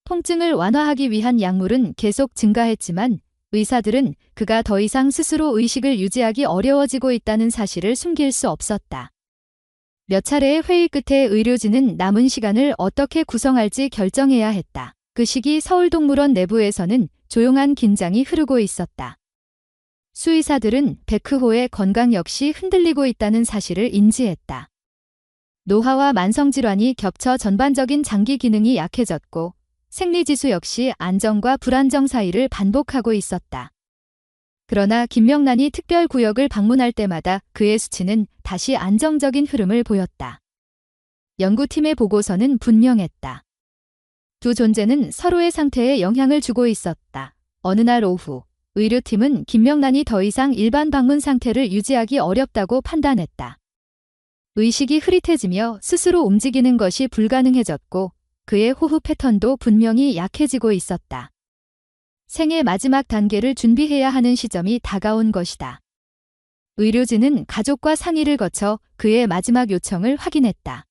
통증을 완화하기 위한 약물은 계속 증가했지만 의사들은 그가 더 이상 스스로 의식을 유지하기 어려워지고 있다는 사실을 숨길 수 없었다. 몇 차례의 회의 끝에 의료진은 남은 시간을 어떻게 구성할지 결정해야 했다. 그 시기 서울동물원 내부에서는 조용한 긴장이 흐르고 있었다. 수의사들은 백흐호의 건강 역시 흔들리고 있다는 사실을 인지했다. 노화와 만성질환이 겹쳐 전반적인 장기 기능이 약해졌고 생리지수 역시 안정과 불안정 사이를 반복하고 있었다. 그러나 김명란이 특별구역을 방문할 때마다 그의 수치는 다시 안정적인 흐름을 보였다. 연구팀의 보고서는 분명했다. 두 존재는 서로의 상태에 영향을 주고 있었다. 어느 날 오후, 의료팀은 김명란이 더 이상 일반 방문 상태를 유지하기 어렵다고 판단했다. 의식이 흐릿해지며 스스로 움직이는 것이 불가능해졌고 그의 호흡 패턴도 분명히 약해지고 있었다. 생의 마지막 단계를 준비해야 하는 시점이 다가온 것이다. 의료진은 가족과 상의를 거쳐 그의 마지막 요청을 확인했다.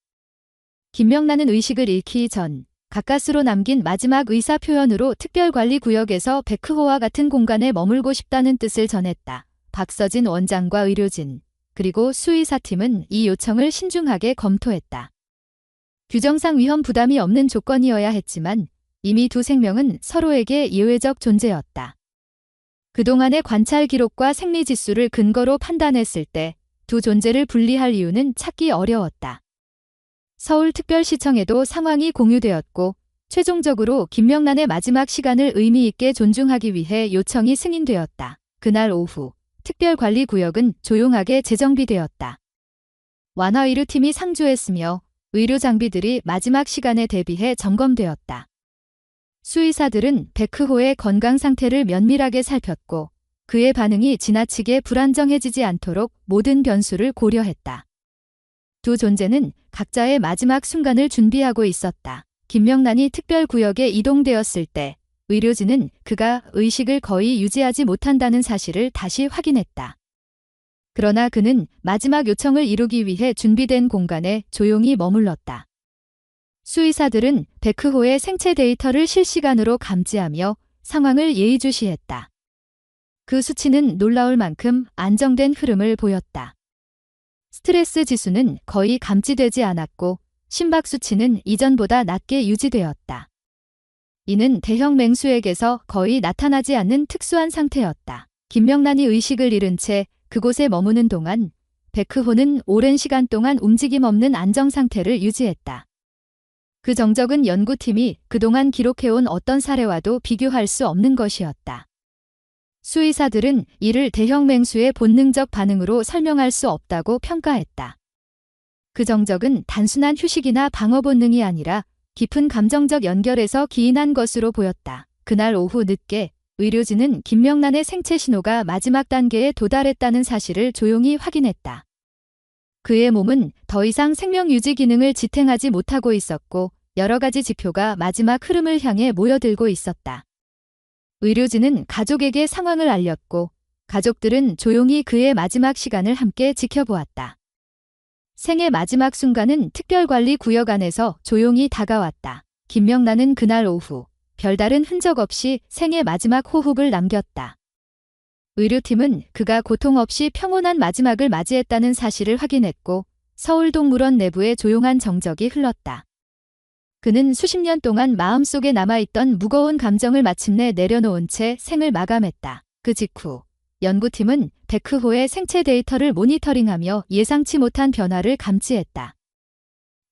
김명란은 의식을 잃기 전 가까스로 남긴 마지막 의사 표현으로 특별관리구역에서 백흐호와 같은 공간에 머물고 싶다는 뜻을 전했다. 박서진 원장과 의료진, 그리고 수의사팀은 이 요청을 신중하게 검토했다. 규정상 위험 부담이 없는 조건이어야 했지만 이미 두 생명은 서로에게 예외적 존재였다. 그동안의 관찰 기록과 생리지수를 근거로 판단했을 때 두 존재를 분리할 이유는 찾기 어려웠다. 서울특별시청에도 상황이 공유되었고 최종적으로 김명란의 마지막 시간을 의미 있게 존중하기 위해 요청이 승인되었다. 그날 오후 특별관리구역은 조용하게 재정비되었다. 완화의료팀이 상주했으며 의료 장비들이 마지막 시간에 대비해 점검되었다. 수의사들은 백흐호의 건강 상태를 면밀하게 살폈고 그의 반응이 지나치게 불안정해지지 않도록 모든 변수를 고려했다. 두 존재는 각자의 마지막 순간을 준비하고 있었다. 김명란이 특별구역에 이동되었을 때 의료진은 그가 의식을 거의 유지하지 못한다는 사실을 다시 확인했다. 그러나 그는 마지막 요청을 이루기 위해 준비된 공간에 조용히 머물렀다. 수의사들은 백흐호의 생체 데이터를 실시간으로 감지하며 상황을 예의주시했다. 그 수치는 놀라울 만큼 안정된 흐름을 보였다. 스트레스 지수는 거의 감지되지 않았고 심박 수치는 이전보다 낮게 유지되었다. 이는 대형 맹수액에서 거의 나타나지 않는 특수한 상태였다. 김명란이 의식을 잃은 채 그곳에 머무는 동안 백흐호는 오랜 시간 동안 움직임 없는 안정 상태를 유지했다. 그 정적은 연구팀이 그동안 기록해온 어떤 사례와도 비교할 수 없는 것이었다. 수의사들은 이를 대형 맹수의 본능적 반응으로 설명할 수 없다고 평가했다. 그 정적은 단순한 휴식이나 방어 본능이 아니라 깊은 감정적 연결에서 기인한 것으로 보였다. 그날 오후 늦게 의료진은 김명란의 생체 신호가 마지막 단계에 도달했다는 사실을 조용히 확인했다. 그의 몸은 더 이상 생명 유지 기능을 지탱하지 못하고 있었고 여러 가지 지표가 마지막 흐름을 향해 모여들고 있었다. 의료진은 가족에게 상황을 알렸고 가족들은 조용히 그의 마지막 시간을 함께 지켜보았다. 생의 마지막 순간은 특별관리 구역 안에서 조용히 다가왔다. 김명란은 그날 오후 별다른 흔적 없이 생의 마지막 호흡을 남겼다. 의료팀은 그가 고통 없이 평온한 마지막을 맞이했다는 사실을 확인했고 서울동물원 내부에 조용한 정적이 흘렀다. 그는 수십 년 동안 마음속에 남아있던 무거운 감정을 마침내 내려놓은 채 생을 마감했다. 그 직후 연구팀은 백흐호의 생체 데이터를 모니터링하며 예상치 못한 변화를 감지했다.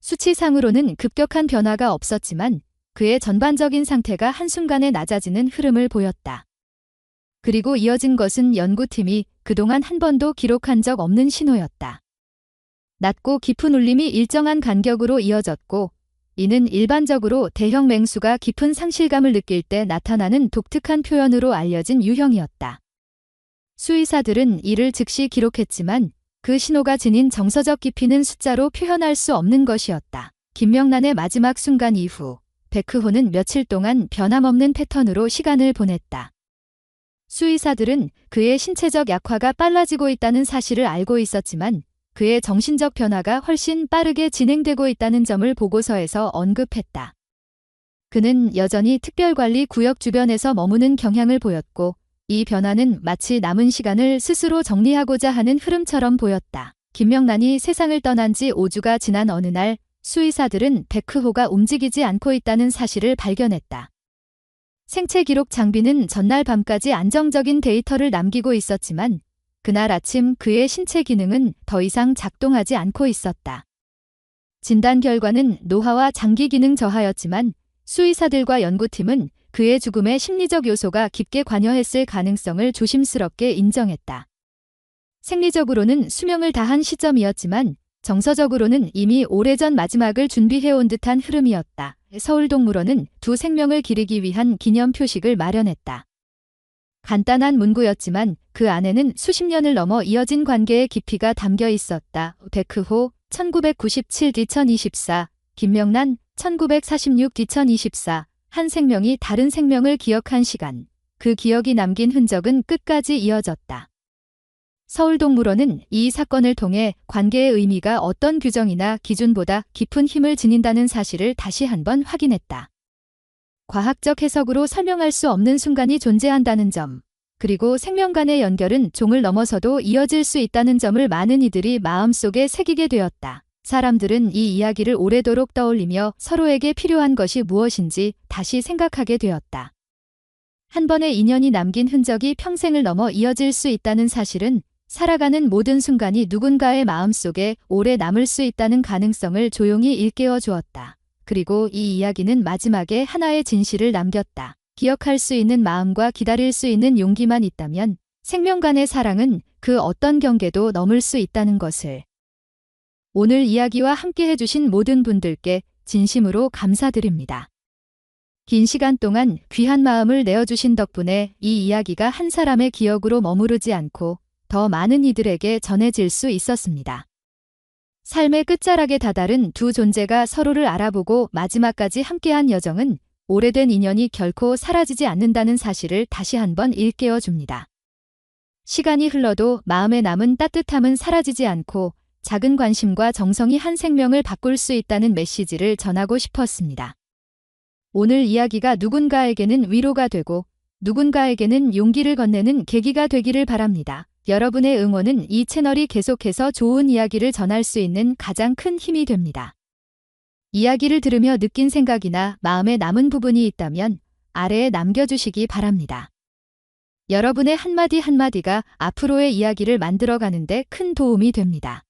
수치상으로는 급격한 변화가 없었지만 그의 전반적인 상태가 한순간에 낮아지는 흐름을 보였다. 그리고 이어진 것은 연구팀이 그동안 한 번도 기록한 적 없는 신호였다. 낮고 깊은 울림이 일정한 간격으로 이어졌고 이는 일반적으로 대형 맹수가 깊은 상실감을 느낄 때 나타나는 독특한 표현으로 알려진 유형이었다. 수의사들은 이를 즉시 기록했지만 그 신호가 지닌 정서적 깊이는 숫자로 표현할 수 없는 것이었다. 김명란의 마지막 순간 이후 백흐호는 며칠 동안 변함없는 패턴으로 시간을 보냈다. 수의사들은 그의 신체적 약화가 빨라지고 있다는 사실을 알고 있었지만 그의 정신적 변화가 훨씬 빠르게 진행되고 있다는 점을 보고서에서 언급했다. 그는 여전히 특별관리 구역 주변에서 머무는 경향을 보였고 이 변화는 마치 남은 시간을 스스로 정리하고자 하는 흐름처럼 보였다. 김명란이 세상을 떠난 지 5주가 지난 어느 날 수의사들은 백흐호가 움직이지 않고 있다는 사실을 발견했다. 생체 기록 장비는 전날 밤까지 안정적인 데이터를 남기고 있었지만 그날 아침 그의 신체 기능은 더 이상 작동하지 않고 있었다. 진단 결과는 노화와 장기 기능 저하였지만 수의사들과 연구팀은 그의 죽음에 심리적 요소가 깊게 관여했을 가능성을 조심스럽게 인정했다. 생리적으로는 수명을 다한 시점이었지만 정서적으로는 이미 오래전 마지막을 준비해온 듯한 흐름이었다. 서울동물원은 두 생명을 기리기 위한 기념 표식을 마련했다. 간단한 문구였지만 그 안에는 수십 년을 넘어 이어진 관계의 깊이가 담겨 있었다. 백흐호 1997-2024, 김명란 1946-2024, 한 생명이 다른 생명을 기억한 시간. 그 기억이 남긴 흔적은 끝까지 이어졌다. 서울동물원은 이 사건을 통해 관계의 의미가 어떤 규정이나 기준보다 깊은 힘을 지닌다는 사실을 다시 한번 확인했다. 과학적 해석으로 설명할 수 없는 순간이 존재한다는 점, 그리고 생명 간의 연결은 종을 넘어서도 이어질 수 있다는 점을 많은 이들이 마음속에 새기게 되었다. 사람들은 이 이야기를 오래도록 떠올리며 서로에게 필요한 것이 무엇인지 다시 생각하게 되었다. 한 번의 인연이 남긴 흔적이 평생을 넘어 이어질 수 있다는 사실은 살아가는 모든 순간이 누군가의 마음속에 오래 남을 수 있다는 가능성을 조용히 일깨워 주었다. 그리고 이 이야기는 마지막에 하나의 진실을 남겼다. 기억할 수 있는 마음과 기다릴 수 있는 용기만 있다면 생명 간의 사랑은 그 어떤 경계도 넘을 수 있다는 것을. 오늘 이야기와 함께 해주신 모든 분들께 진심으로 감사드립니다. 긴 시간 동안 귀한 마음을 내어주신 덕분에 이 이야기가 한 사람의 기억으로 머무르지 않고 더 많은 이들에게 전해질 수 있었습니다. 삶의 끝자락에 다다른 두 존재가 서로를 알아보고 마지막까지 함께한 여정은 오래된 인연이 결코 사라지지 않는다는 사실을 다시 한번 일깨워 줍니다. 시간이 흘러도 마음에 남은 따뜻함은 사라지지 않고 작은 관심과 정성이 한 생명을 바꿀 수 있다는 메시지를 전하고 싶었습니다. 오늘 이야기가 누군가에게는 위로가 되고 누군가에게는 용기를 건네는 계기가 되기를 바랍니다. 여러분의 응원은 이 채널이 계속해서 좋은 이야기를 전할 수 있는 가장 큰 힘이 됩니다. 이야기를 들으며 느낀 생각이나 마음에 남은 부분이 있다면 아래에 남겨주시기 바랍니다. 여러분의 한마디 한마디가 앞으로의 이야기를 만들어가는데 큰 도움이 됩니다.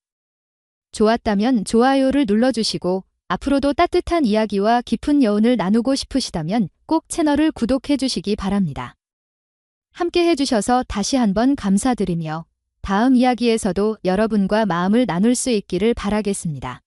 좋았다면 좋아요를 눌러주시고 앞으로도 따뜻한 이야기와 깊은 여운을 나누고 싶으시다면 꼭 채널을 구독해 주시기 바랍니다. 함께 해주셔서 다시 한번 감사드리며 다음 이야기에서도 여러분과 마음을 나눌 수 있기를 바라겠습니다.